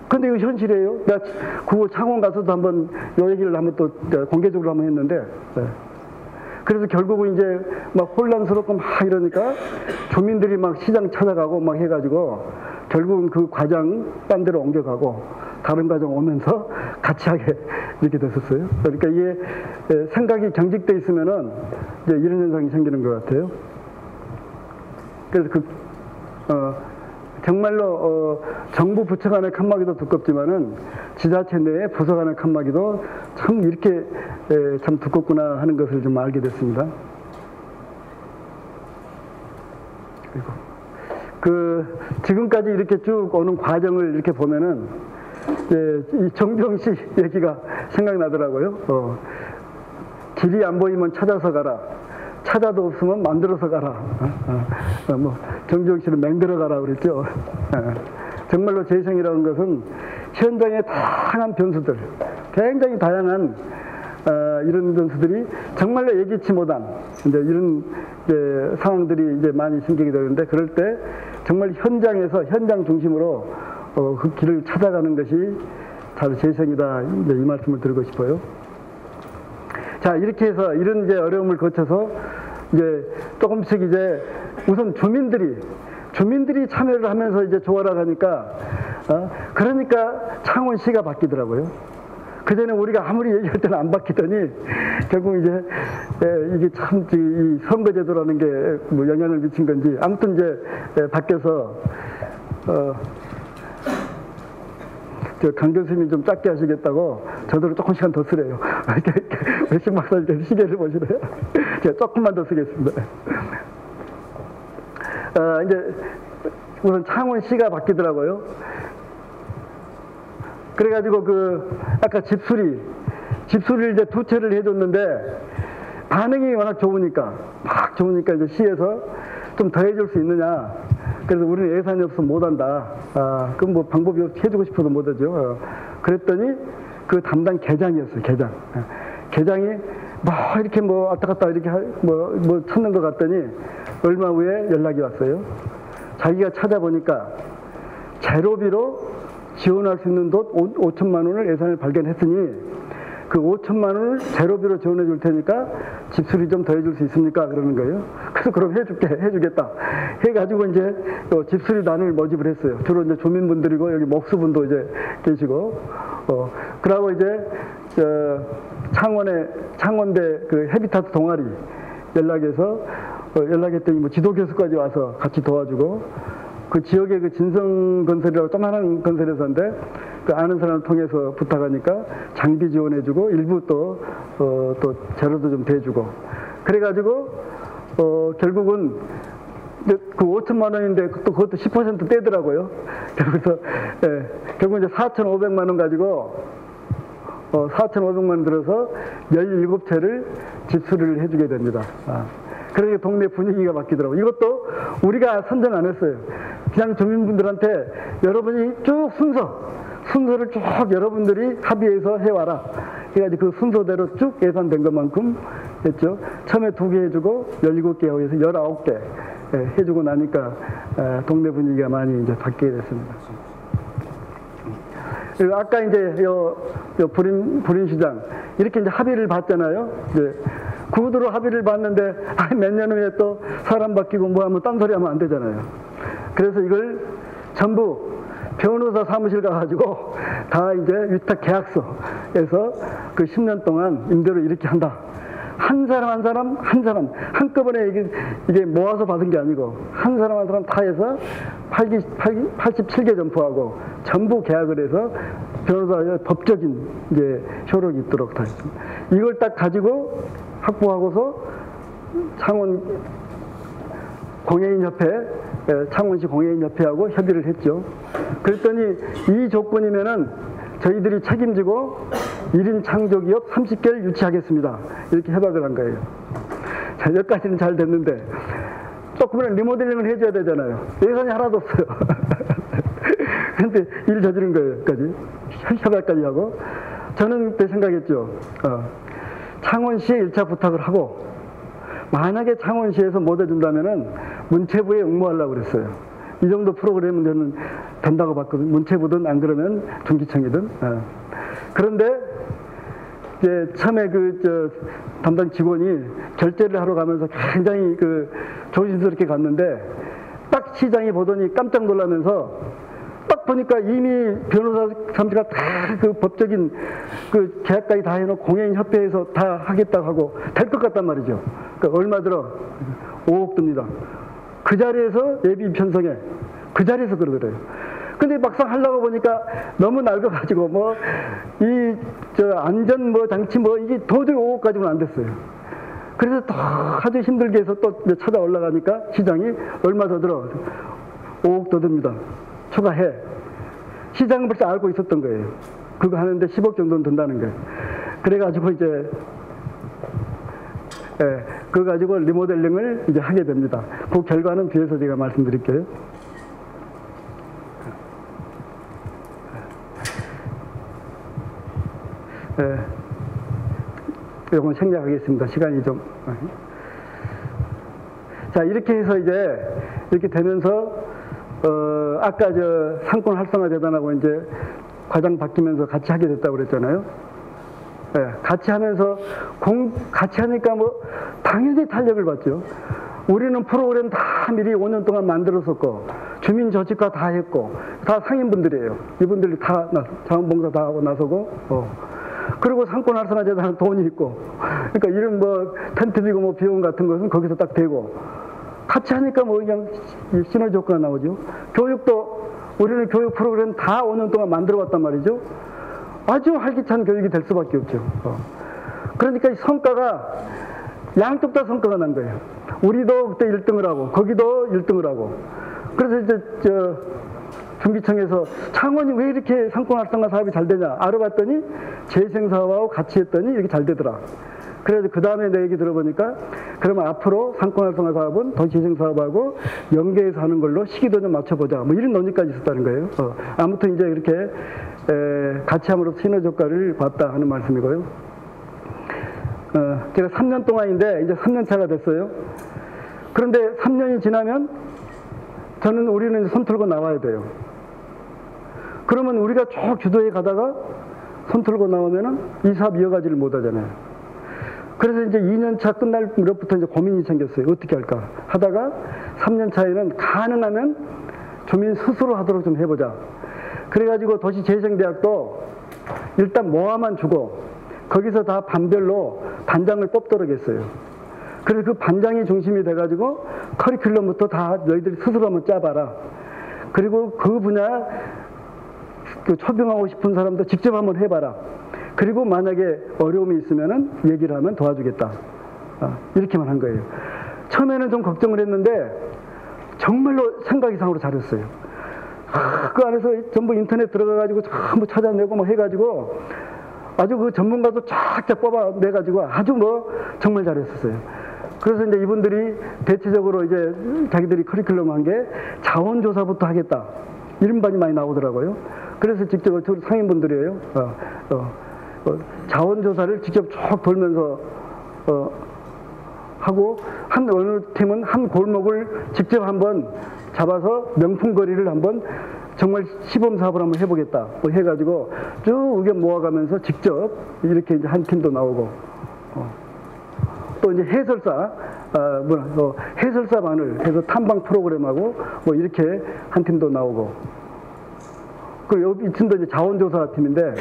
근데 이거 현실이에요. 내가 그거 창원 가서도 한번 이 얘기를 한번 또 공개적으로 한번 했는데, 네. 그래서 결국은 이제 막 혼란스럽고 막 이러니까 주민들이 막 시장 찾아가고 막 해가지고 결국은 그 과장 딴 데로 옮겨가고 다른 과장 오면서 같이 하게 이렇게 됐었어요. 그러니까 이게 생각이 경직돼 있으면은 이제 이런 현상이 생기는 것 같아요. 그래서 정말로 정부 부처 간의 칸막이도 두껍지만은 지자체 내의 부서 간의 칸막이도 참 이렇게 참 두껍구나 하는 것을 좀 알게 됐습니다. 그리고 지금까지 이렇게 쭉 오는 과정을 이렇게 보면은 이 정병씨 얘기가 생각나더라고요. 길이 안 보이면 찾아서 가라. 찾아도 없으면 만들어서 가라. 뭐 정주영 씨는 맹들어 가라 그랬죠. 정말로 재생이라는 것은 현장의 다양한 변수들, 굉장히 다양한 이런 변수들이 정말로 예기치 못한 이제 이런 상황들이 이제 많이 생기게 되는데, 그럴 때 정말 현장에서 현장 중심으로 그 길을 찾아가는 것이 바로 재생이다. 이제 이 말씀을 드리고 싶어요. 자, 이렇게 해서 이런 이제 어려움을 거쳐서 이제 조금씩 이제 우선 주민들이 참여를 하면서 이제 조화를 하니까, 그러니까 창원시가 바뀌더라고요. 그전에 우리가 아무리 얘기할 때는 안 바뀌더니 결국 이제 이게 참 이 선거제도라는 게 뭐 영향을 미친 건지 아무튼 이제 바뀌어서 강 교수님이 좀 짧게 하시겠다고 저대로 조금 시간 더 쓰래요. 외식 박사님께서 시계를 보시래요. 제가 조금만 더 쓰겠습니다. 이제 우선 창원시가 바뀌더라고요. 그래가지고 아까 집수리를 이제 2채를 해줬는데 반응이 워낙 좋으니까 이제 시에서 좀 더 해줄 수 있느냐. 그래서 우리는 예산이 없으면 못한다. 그럼 뭐 방법이 해주고 싶어도 못하죠. 그랬더니 그 담당 계장이었어요. 계장이 뭐 이렇게 뭐 왔다 갔다 이렇게 뭐 찾는 것 같더니 얼마 후에 연락이 왔어요. 자기가 찾아보니까 제로비로 지원할 수 있는 돈 5천만 원을 예산을 발견했으니 그 5천만 원을 제로비로 지원해 줄 테니까 집수리 좀 더 해줄 수 있습니까? 그러는 거예요. 그래서 그럼 해주겠다. 해가지고 이제 집수리단을 모집을 했어요. 주로 이제 주민분들이고 여기 목수분도 이제 계시고, 그러고 이제 창원대 그 헤비타트 동아리 연락해서 연락했더니 뭐 지도교수까지 와서 같이 도와주고, 그 지역의 그 진성건설이라고 조그마한 건설회사인데 그 아는 사람을 통해서 부탁하니까 장비 지원해주고 일부 또 재료도 좀 대주고, 그래가지고 결국은 그 5천만 원인데 또 그것도 10% 떼더라고요. 그래서 결국 이제 4,500만 원 가지고 4,500만 원 들어서 17채를 집수리를 해주게 됩니다. 그러니까 동네 분위기가 바뀌더라고요. 이것도 우리가 선정 안 했어요. 그냥 주민분들한테 여러분이 쭉 순서를 쭉 여러분들이 합의해서 해와라. 그래가지고 그 순서대로 쭉 예산된 것만큼 했죠. 처음에 2개 해주고 17개 하고 해서 19개 해주고 나니까 동네 분위기가 많이 이제 바뀌게 됐습니다. 그리고 아까 이제 요 불인시장 이렇게 이제 합의를 봤잖아요. 이제 구두로 합의를 봤는데 몇 년 후에 또 사람 바뀌고 뭐 하면 딴소리 하면 안 되잖아요. 그래서 이걸 전부 변호사 사무실 가가지고 다 이제 위탁 계약서에서 그 10년 동안 임대료 이렇게 한다. 한 사람 한꺼번에 이게 모아서 받은 게 아니고 한 사람 다 해서 87개 점포하고 전부 계약을 해서 변호사의 법적인 이제 효력이 있도록 다 했습니다. 이걸 딱 가지고 확보하고서 창원 공예인협회, 창원시 공예인협회하고 협의를 했죠. 그랬더니 이 조건이면은 저희들이 책임지고 1인 창조기업 30개를 유치하겠습니다. 이렇게 협약을 한 거예요. 자, 여기까지는 잘 됐는데 조금은 리모델링을 해줘야 되잖아요. 예산이 하나도 없어요. 근데 일 저지른 거예요. 여기까지. 협약까지 하고. 저는 그때 생각했죠. 창원시에 1차 부탁을 하고 만약에 창원시에서 못 해준다면은 문체부에 응모하려고 그랬어요. 이 정도 프로그램은 저는 된다고 봤거든요. 문체부든 안 그러면 중기청이든. 그런데 이제 처음에 담당 직원이 결제를 하러 가면서 굉장히 조심스럽게 갔는데 딱 시장이 보더니 깜짝 놀라면서 딱 보니까 이미 변호사 사무실가 다 그 법적인 계약까지 다 해놓고 공예인협회에서 다 하겠다고 하고 될 것 같단 말이죠. 그러니까 얼마 들어? 5억 듭니다. 그 자리에서 예비 편성에 그 자리에서 그러더래요. 근데 막상 하려고 보니까 너무 낡아가지고 안전 장치 이게 도저히 5억 가지고는 안 됐어요. 그래서 또 아주 힘들게 해서 또 찾아 올라가니까 시장이 얼마 더 들어? 5억 더 듭니다. 추가해. 시장은 벌써 알고 있었던 거예요. 그거 하는데 10억 정도는 든다는 거예요. 그래가지고 이제 그거 가지고 리모델링을 이제 하게 됩니다. 그 결과는 뒤에서 제가 말씀드릴게요. 이건 생략하겠습니다. 시간이 좀. 자, 이렇게 해서 이제 이렇게 되면서 아까 상권 활성화 재단하고 이제 과장 바뀌면서 같이 하게 됐다고 그랬잖아요. 같이 하면서 같이 하니까 당연히 탄력을 받죠. 우리는 프로그램 다 미리 5년 동안 만들었었고 주민 조직화 다 했고 다 상인분들이에요. 이분들이 다 자원봉사 다 하고 나서고 그리고 상권 활성화 재단은 돈이 있고 그러니까 이런 텐트 비고 비용 같은 것은 거기서 딱 되고 같이 하니까 그냥 시너지 효과가 나오죠. 교육도 우리는 교육 프로그램 다 5년 동안 만들어 왔단 말이죠. 아주 활기찬 교육이 될 수밖에 없죠. 그러니까 이 성과가 양쪽 다 성과가 난 거예요. 우리도 그때 1등을 하고 거기도 1등을 하고 그래서 이제 중기청에서 창원이 왜 이렇게 상권 활성화 사업이 잘 되냐 알아봤더니 재생사업하고 같이 했더니 이렇게 잘 되더라. 그래서 그 다음에 내 얘기 들어보니까 그러면 앞으로 상권 활성화 사업은 도시재생사업하고 연계해서 하는 걸로 시기도 좀 맞춰보자. 이런 논의까지 있었다는 거예요. 아무튼 이제 이렇게 같이 함으로써 시너지 효과를 봤다 하는 말씀이고요. 제가 3년 동안인데 이제 3년 차가 됐어요. 그런데 3년이 지나면 우리는 손 틀고 나와야 돼요. 그러면 우리가 쭉 주도해 가다가 손 틀고 나오면은 이 사업 이어가지를 못 하잖아요. 그래서 이제 2년 차 끝날 무렵부터 이제 고민이 생겼어요. 어떻게 할까 하다가 3년 차에는 가능하면 주민 스스로 하도록 좀 해보자. 그래가지고 도시재생대학도 일단 모아만 주고 거기서 다 반별로 반장을 뽑도록 했어요. 그래서 그 반장이 중심이 돼가지고 커리큘럼부터 다 너희들이 스스로 한번 짜봐라. 그리고 그 분야 초빙하고 싶은 사람도 직접 한번 해봐라. 그리고 만약에 어려움이 있으면은 얘기를 하면 도와주겠다. 이렇게만 한 거예요. 처음에는 좀 걱정을 했는데 정말로 생각 이상으로 잘했어요. 그 안에서 전부 인터넷 들어가가지고 전부 찾아내고 해가지고 아주 그 전문가도 쫙쫙 뽑아내가지고 아주 정말 잘했었어요. 그래서 이제 이분들이 대체적으로 이제 자기들이 커리큘럼 한 게 자원조사부터 하겠다. 이런 반이 많이 나오더라고요. 그래서 직접 상인분들이에요. 자원조사를 직접 쭉 돌면서 하고 어느 팀은 한 골목을 직접 한번 잡아서 명품거리를 한번 정말 시범사업을 한번 해보겠다. 뭐 해가지고 쭉 의견 모아가면서 직접 이렇게 이제 한 팀도 나오고 또 이제 해설사 해설사반을 해서 탐방 프로그램하고 뭐 이렇게 한 팀도 나오고 그리고 이 팀도 이제 자원조사 팀인데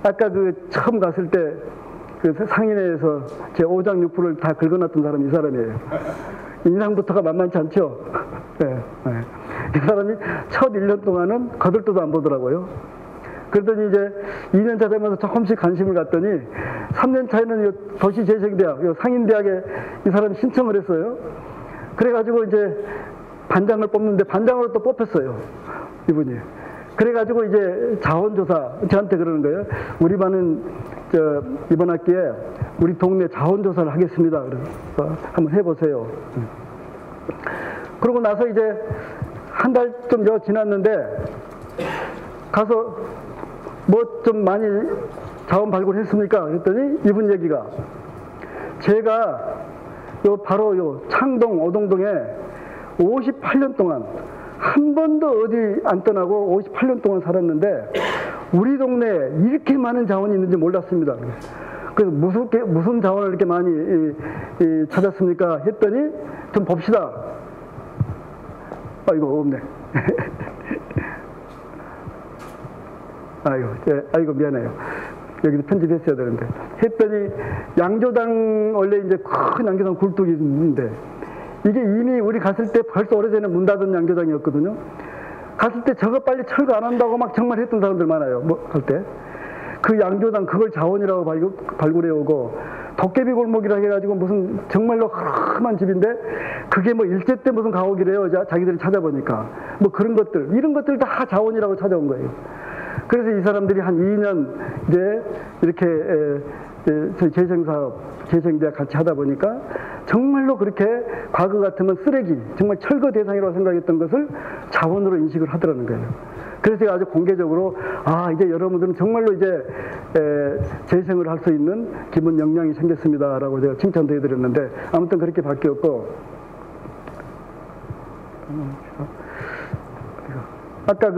아까 그 처음 갔을 때 그 상인회에서 제 5장 6부를 다 긁어놨던 사람이 이 사람이에요. 인상부터가 만만치 않죠. 네, 네. 이 사람이 첫 1년 동안은 거들떠도 안 보더라고요. 그러더니 이제 2년차 되면서 조금씩 관심을 갖더니 3년 차에는 도시재생대학, 상인대학에 이 사람이 신청을 했어요. 그래가지고 이제 반장을 뽑는데 반장으로 또 뽑혔어요. 이분이. 그래가지고 이제 자원조사, 저한테 그러는 거예요. 우리 반은 이번 학기에 우리 동네 자원조사를 하겠습니다. 그래서 한번 해보세요. 그러고 나서 이제 한 달 좀 지났는데 가서 뭐 좀 많이 자원 발굴했습니까? 그랬더니 이분 얘기가 제가 바로 창동 오동동에 58년 동안 한 번도 어디 안 떠나고 58년 동안 살았는데 우리 동네에 이렇게 많은 자원이 있는지 몰랐습니다. 그래서 무슨 자원을 이렇게 많이 찾았습니까? 했더니 좀 봅시다. 아이고 없네. 아이고 미안해요. 여기도 편집했어야 되는데. 했더니 양조당 원래 이제 큰 양조당 굴뚝이 있는데 이게 이미 우리 갔을 때 벌써 오래전에 문 닫은 양조장이었거든요. 갔을 때 저거 빨리 철거 안 한다고 막 정말 했던 사람들 많아요. 뭐 할 때. 그 양조장 그걸 자원이라고 발굴해 오고 도깨비 골목이라 해가지고 무슨 정말로 험한 집인데 그게 뭐 일제 때 무슨 가옥이래요. 자기들이 찾아보니까. 뭐 그런 것들 이런 것들 다 자원이라고 찾아온 거예요. 그래서 이 사람들이 한 2년 이제 이렇게 재생사업, 재생대학 같이 하다 보니까 정말로 그렇게 과거 같으면 쓰레기, 정말 철거 대상이라고 생각했던 것을 자원으로 인식을 하더라는 거예요. 그래서 제가 아주 공개적으로 이제 여러분들은 정말로 이제 재생을 할 수 있는 기본 역량이 생겼습니다라고 제가 칭찬도 해드렸는데 아무튼 그렇게 바뀌었고 아까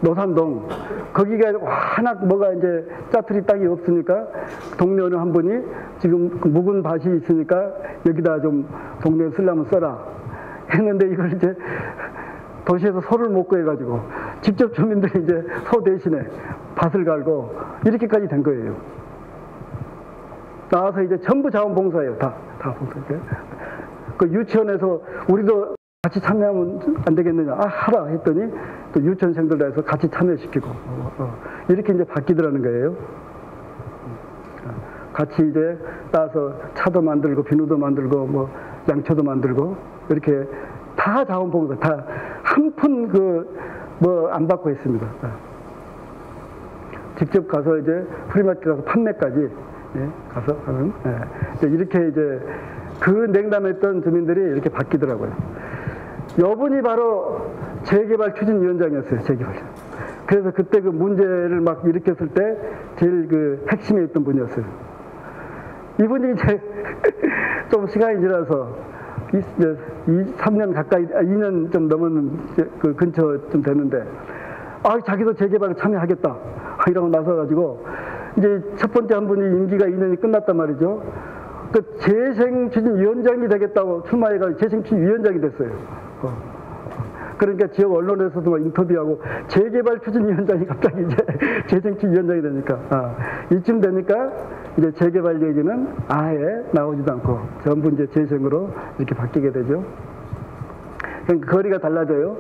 노산동 거기가 워낙 뭐가 이제 짜투리 땅이 없으니까 동네 어느 한 분이 지금 묵은 밭이 있으니까 여기다 좀 동네에 쓰려면 써라 했는데 이걸 이제 도시에서 소를 못 구해가지고 직접 주민들이 이제 소 대신에 밭을 갈고 이렇게까지 된 거예요. 나와서 이제 전부 자원봉사예요. 다 봉사예요. 그 유치원에서 우리도 같이 참여하면 안 되겠느냐. 하라 했더니 또 유치원생들 다 해서 같이 참여시키고 이렇게 이제 바뀌더라는 거예요. 같이 이제 따서 차도 만들고 비누도 만들고 뭐 양초도 만들고 이렇게 다 자원봉사 다 한 푼 뭐 안 받고 했습니다. 직접 가서 이제 프리마켓 가서 판매까지 가서 하는 이렇게 이제 그 냉담했던 주민들이 이렇게 바뀌더라고요. 여분이 바로 재개발 추진위원장이었어요. 재개발. 그래서 그때 그 문제를 막 일으켰을 때 제일 그 핵심에 있던 분이었어요. 이분이 이제 좀 시간이 지나서 3년 가까이, 2년 좀 넘은 그 근처쯤 됐는데, 자기도 재개발에 참여하겠다. 이러고 나서가지고, 이제 첫 번째 한 분이 임기가 2년이 끝났단 말이죠. 그 재생추진위원장이 되겠다고 출마해가지고 재생추진위원장이 됐어요. 그러니까 지역 언론에서도 막 인터뷰하고 재개발 추진위원장이 갑자기 이제 재생추진위원장이 되니까 이쯤 되니까 이제 재개발 얘기는 아예 나오지도 않고 전부 이제 재생으로 이렇게 바뀌게 되죠. 그러니까 거리가 달라져요.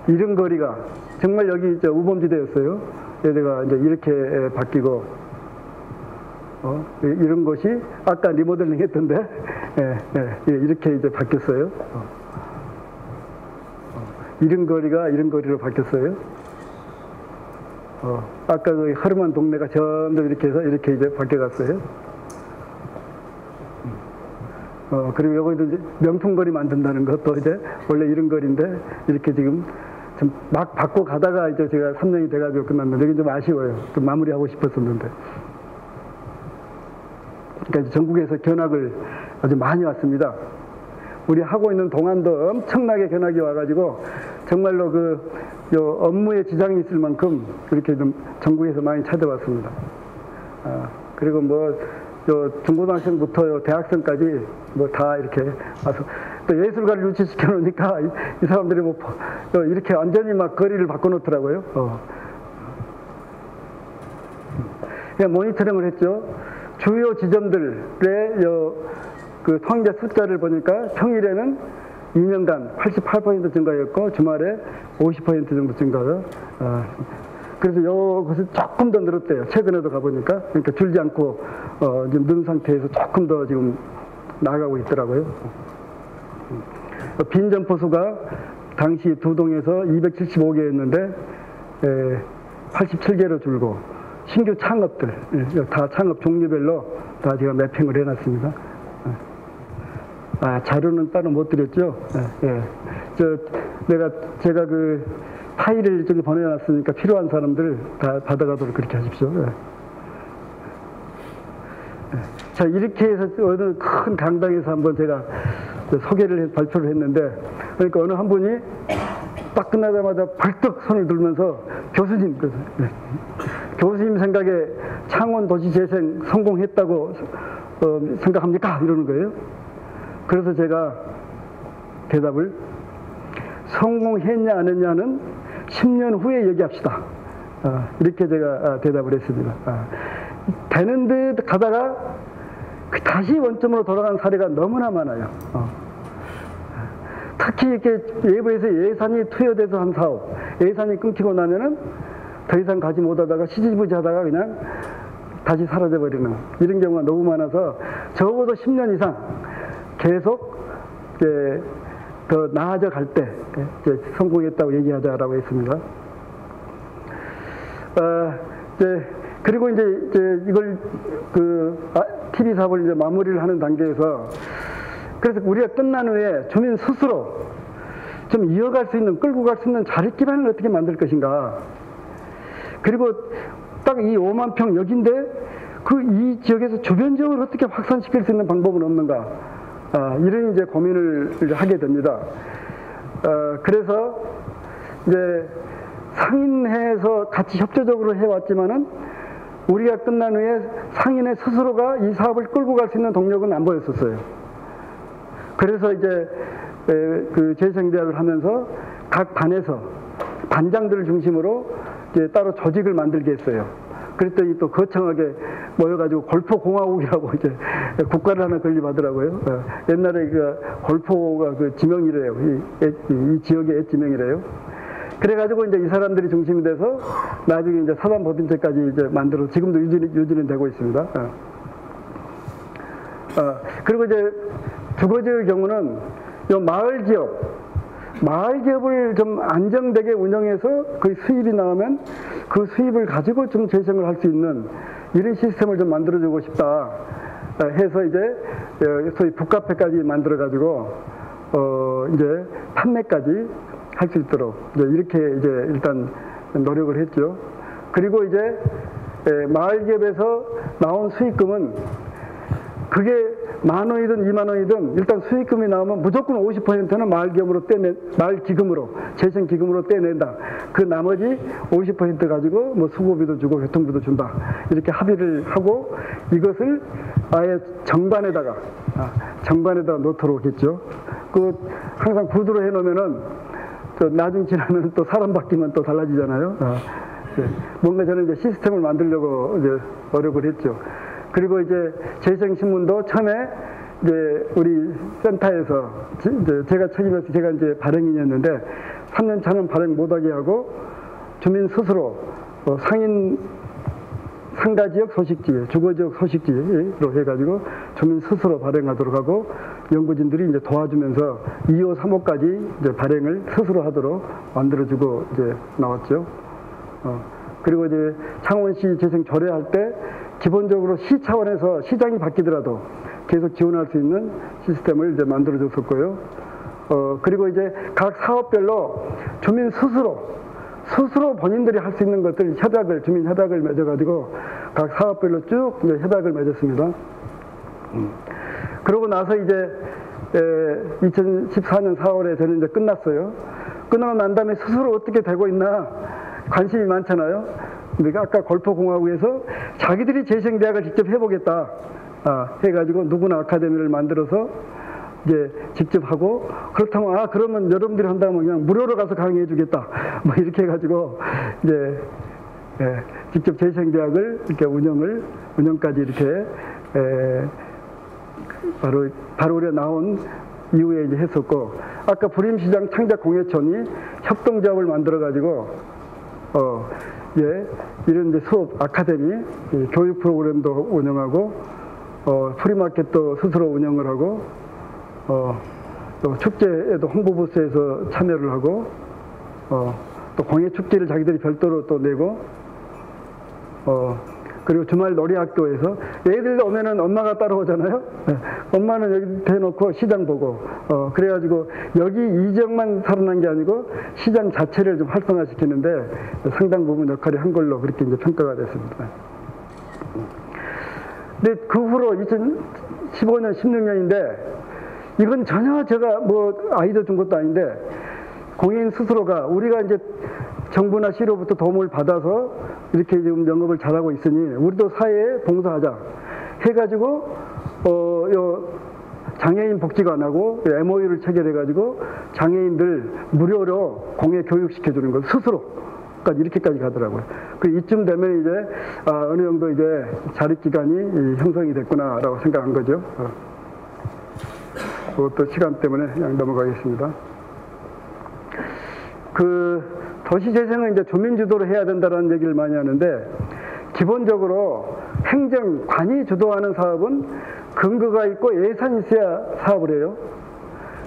이런 거리가 정말 여기 이제 우범지대였어요. 여기가 이제 이렇게 바뀌고 이런 것이 아까 리모델링 했던데 이렇게 이제 바뀌었어요. 이런 거리가 이런 거리로 바뀌었어요. 아까 그 허름한 동네가 점점 이렇게 해서 이렇게 이제 바뀌어갔어요. 그리고 여기도 이제 명품거리 만든다는 것도 이제 원래 이런 거리인데 이렇게 지금 좀 막 바꿔 가다가 이제 제가 3년이 돼가지고 끝났는데 이게 좀 아쉬워요. 좀 마무리하고 싶었었는데. 그러니까 이제 전국에서 견학을 아주 많이 왔습니다. 우리 하고 있는 동안도 엄청나게 견학이 와가지고 정말로 요 업무에 지장이 있을 만큼 그렇게 좀 전국에서 많이 찾아왔습니다. 그리고 뭐 중고등학생부터 대학생까지 뭐 다 이렇게 와서 또 예술가를 유치시켜 놓으니까 이 사람들이 뭐 이렇게 완전히 막 거리를 바꿔놓더라고요. 그냥 모니터링을 했죠. 주요 지점들의 그 통행자 숫자를 보니까 평일에는 2년간 88% 증가였고 주말에 50% 정도 증가요. 그래서 이것을 조금 더 늘었대요. 최근에도 가보니까. 그러니까 줄지 않고 지금 는 상태에서 조금 더 지금 나가고 있더라고요. 빈 점포 수가 당시 두 동에서 275개였는데 87개로 줄고 신규 창업들 다 창업 종류별로 다 제가 매핑을 해놨습니다. 자료는 따로 못 드렸죠. 제가 그 파일을 저기 보내놨으니까 필요한 사람들 다 받아가도록 그렇게 하십시오. 자, 이렇게 해서 어느 큰 강당에서 한번 제가 발표를 했는데, 그러니까 어느 한 분이 딱 끝나자마자 벌떡 손을 들면서 교수님, 교수님 생각에 창원 도시재생 성공했다고 생각합니까? 이러는 거예요. 그래서 제가 대답을 성공했냐 안 했냐는 10년 후에 얘기합시다. 이렇게 제가 대답을 했습니다. 되는 듯 가다가 다시 원점으로 돌아간 사례가 너무나 많아요. 특히 이렇게 외부에서 예산이 투여돼서 한 사업, 예산이 끊기고 나면은 더 이상 가지 못하다가 시지부지 하다가 그냥 다시 사라져버리는 이런 경우가 너무 많아서 적어도 10년 이상 계속 더 나아져 갈 때 성공했다고 얘기하자라고 했습니다. 그리고 이제 이걸 TV 사업을 이제 마무리를 하는 단계에서 그래서 우리가 끝난 후에 주민 스스로 좀 이어갈 수 있는, 끌고 갈 수 있는 자립 기반을 어떻게 만들 것인가. 그리고 딱 이 5만 평 여기인데 이 지역에서 주변 지역을 어떻게 확산시킬 수 있는 방법은 없는가. 이런 이제 고민을 이제 하게 됩니다. 그래서 이제 상인회에서 같이 협조적으로 해왔지만은 우리가 끝난 후에 상인회 스스로가 이 사업을 끌고 갈 수 있는 동력은 안 보였었어요. 그래서 이제 그 재생대학을 하면서 각 반에서 반장들을 중심으로 이제 따로 조직을 만들게 했어요. 그랬더니 또 거창하게 모여가지고 골포공화국이라고 이제 국가를 하나 건립하더라고요. 옛날에 골포가 그 지명이래요. 이 지역의 옛 지명이래요. 그래가지고 이제 이 사람들이 중심이 돼서 나중에 이제 사단법인체까지 이제 만들어 지금도 유지는 되고 있습니다. 그리고 이제 주거지의 경우는 이 마을 기업을 좀 안정되게 운영해서 그 수입이 나오면 그 수입을 가지고 좀 재생을 할 수 있는 이런 시스템을 좀 만들어주고 싶다 해서 이제 소위 북카페까지 만들어가지고 이제 판매까지 할 수 있도록 이렇게 이제 일단 노력을 했죠. 그리고 이제 마을 기업에서 나온 수익금은 그게 10,000원이든 20,000원이든 일단 수익금이 나오면 무조건 50%는 마을 기금으로 재생 기금으로 떼낸다. 그 나머지 50% 가지고 뭐 수고비도 주고 교통비도 준다. 이렇게 합의를 하고 이것을 아예 정반에다가 놓도록 했죠. 항상 구두로 해놓으면은 또 나중 지나면 또 사람 바뀌면 또 달라지잖아요. 뭔가 저는 이제 시스템을 만들려고 이제 노력을 했죠. 그리고 이제 재생신문도 처음에 이제 우리 센터에서 이제 제가 책임해서 제가 이제 발행인이었는데 3년 차는 발행 못하게 하고 주민 스스로 상인 상가지역 소식지, 주거지역 소식지로 해가지고 주민 스스로 발행하도록 하고 연구진들이 이제 도와주면서 2호, 3호까지 이제 발행을 스스로 하도록 만들어주고 이제 나왔죠. 그리고 이제 창원시 재생 조례할 때 기본적으로 시 차원에서 시장이 바뀌더라도 계속 지원할 수 있는 시스템을 이제 만들어 줬었고요. 그리고 이제 각 사업별로 주민 스스로 본인들이 할 수 있는 것들 주민 협약을 맺어가지고 각 사업별로 쭉 이제 협약을 맺었습니다. 그러고 나서 이제 2014년 4월에 저는 이제 끝났어요. 끝나고 난 다음에 스스로 어떻게 되고 있나 관심이 많잖아요. 근데 아까 골프공화국에서 자기들이 재생대학을 직접 해보겠다 해가지고 누구나 아카데미를 만들어서 이제 직접 하고, 그렇다면 그러면 여러분들이 한다면 그냥 무료로 가서 강의해 주겠다 뭐 이렇게 해가지고 이제 직접 재생대학을 이렇게 운영까지 이렇게 바로 우리가 나온 이후에 이제 했었고, 아까 부림시장 창작공예촌이 협동조합을 만들어가지고 이런 이제 수업 아카데미 교육 프로그램도 운영하고 프리마켓도 스스로 운영을 하고 또 축제에도 홍보부스에서 참여를 하고 또 공예축제를 자기들이 별도로 또 내고 그리고 주말 놀이학교에서 애들 오면은 엄마가 따라오잖아요. 엄마는 여기 대놓고 시장 보고 그래가지고 여기 이 지역만 살아난 게 아니고 시장 자체를 좀 활성화시키는데 상당 부분 역할이 한 걸로 그렇게 이제 평가가 됐습니다. 근데 그 후로 2015년, 16년인데 이건 전혀 제가 뭐 아이디어 준 것도 아닌데 공예인 스스로가 우리가 이제 정부나 시로부터 도움을 받아서 이렇게 지금 영업을 잘하고 있으니 우리도 사회에 봉사하자 해가지고 요 장애인 복지관하고 MOU를 체결해가지고 장애인들 무료로 공예 교육시켜주는 걸 스스로까지 이렇게까지 가더라고요. 그 이쯤 되면 이제 어느 정도 이제 자립기관이 형성이 됐구나라고 생각한 거죠. 그것도 시간 때문에 그냥 넘어가겠습니다. 도시재생은 이제 주민주도로 해야 된다는 얘기를 많이 하는데, 기본적으로 행정, 관이 주도하는 사업은 근거가 있고 예산이 있어야 사업을 해요.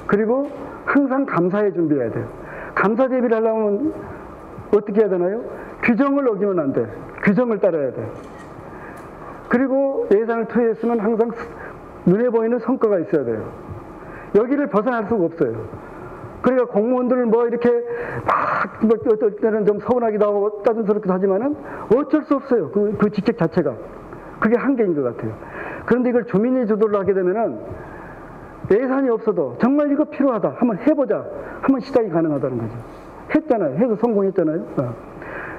그리고 항상 감사에 준비해야 돼요. 감사 대비를 하려면 어떻게 해야 되나요? 규정을 어기면 안 돼. 규정을 따라야 돼. 그리고 예산을 투여했으면 항상 눈에 보이는 성과가 있어야 돼요. 여기를 벗어날 수가 없어요. 그러니까 공무원들을 뭐 이렇게 막 어떨 때는 좀 서운하기도 하고 따뜻스럽기도 하지만은 어쩔 수 없어요. 그 직책 자체가. 그게 한계인 것 같아요. 그런데 이걸 주민이 주도를 하게 되면은 예산이 없어도 정말 이거 필요하다. 한번 해보자. 한번 시작이 가능하다는 거죠. 했잖아요. 해서 성공했잖아요.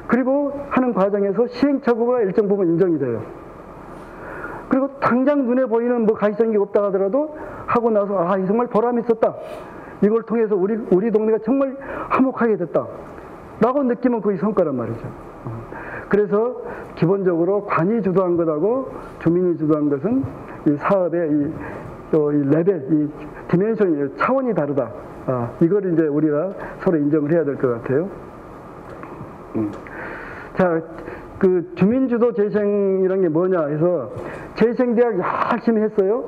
그리고 하는 과정에서 시행착오가 일정 부분 인정이 돼요. 그리고 당장 눈에 보이는 뭐 가시적인 게 없다 하더라도 하고 나서 이 정말 보람이 있었다. 이걸 통해서 우리 동네가 정말 화목하게 됐다 라고 느끼면 그게 성과란 말이죠. 그래서 기본적으로 관이 주도한 것하고 주민이 주도한 것은 이 사업의 이 레벨, 이 디멘션이, 차원이 다르다. 이걸 이제 우리가 서로 인정을 해야 될 것 같아요. 자, 그 주민주도 재생이란 게 뭐냐 해서 재생대학 열심히 했어요.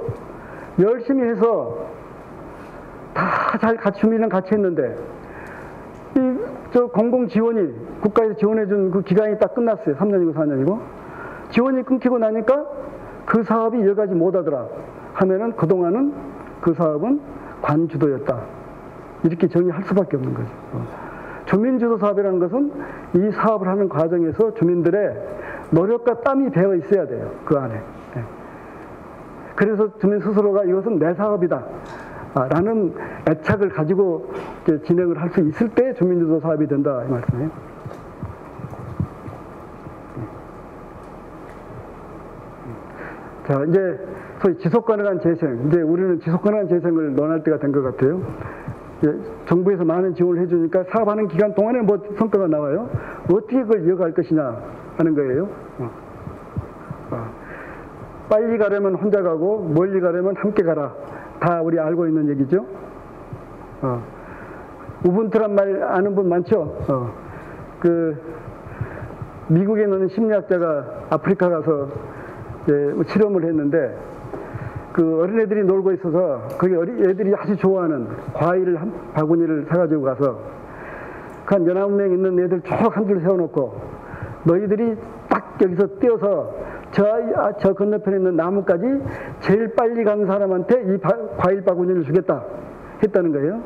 열심히 해서 다 잘 주민이랑 같이 했는데 저 공공 지원이 국가에서 지원해준 그 기간이 딱 끝났어요. 3년이고 4년이고 지원이 끊기고 나니까 그 사업이 여기까지 못하더라 하면은 그동안은 그 사업은 관주도였다. 이렇게 정의할 수밖에 없는 거죠. 주민주도 사업이라는 것은 이 사업을 하는 과정에서 주민들의 노력과 땀이 배어 있어야 돼요. 그 안에. 그래서 주민 스스로가 이것은 내 사업이다 라는 애착을 가지고 진행을 할 수 있을 때 주민주도 사업이 된다 이 말씀이에요. 자, 이제 소위 지속가능한 재생, 이제 우리는 지속가능한 재생을 논할 때가 된 것 같아요. 정부에서 많은 지원을 해주니까 사업하는 기간 동안에 뭐 성과가 나와요. 어떻게 그걸 이어갈 것이냐 하는 거예요. 빨리 가려면 혼자 가고 멀리 가려면 함께 가라. 다 우리 알고 있는 얘기죠. 우분투란 말 아는 분 많죠? 그 미국에 있는 심리학자가 아프리카 가서 실험을 했는데 그 어린애들이 놀고 있어서 거기 애들이 아주 좋아하는 과일 한 바구니를 사가지고 가서 그 한 19명 있는 애들 쭉 한 줄 세워놓고 너희들이 딱 여기서 뛰어서 저 건너편에 있는 나무까지 제일 빨리 간 사람한테 이 과일 바구니를 주겠다 했다는 거예요.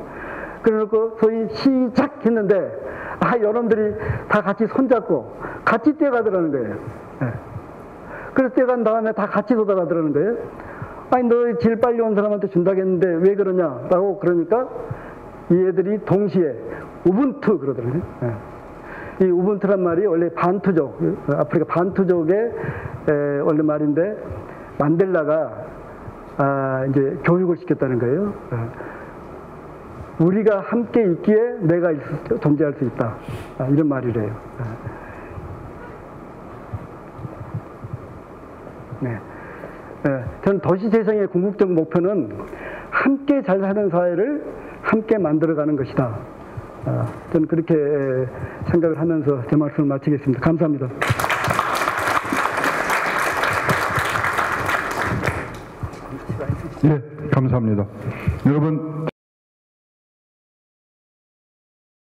그래놓고 소위 시작했는데 여러분들이 다 같이 손잡고 같이 뛰어가더라는 거예요. 그래서 뛰어간 다음에 다 같이 돌아가더라는 거예요. 아니 너 제일 빨리 온 사람한테 준다겠는데 왜 그러냐라고 그러니까 이 애들이 동시에 우분투 그러더라고요. 이 우분투란 말이 원래 반투족, 아프리카 반투족의 원래 말인데 만델라가 이제 교육을 시켰다는 거예요. 우리가 함께 있기에 내가 존재할 수 있다. 이런 말이래요. 네. 저는 도시재생의 궁극적 목표는 함께 잘 사는 사회를 함께 만들어가는 것이다. 저는 그렇게 생각을 하면서 제 말씀을 마치겠습니다. 감사합니다. 예, 감사합니다. 여러분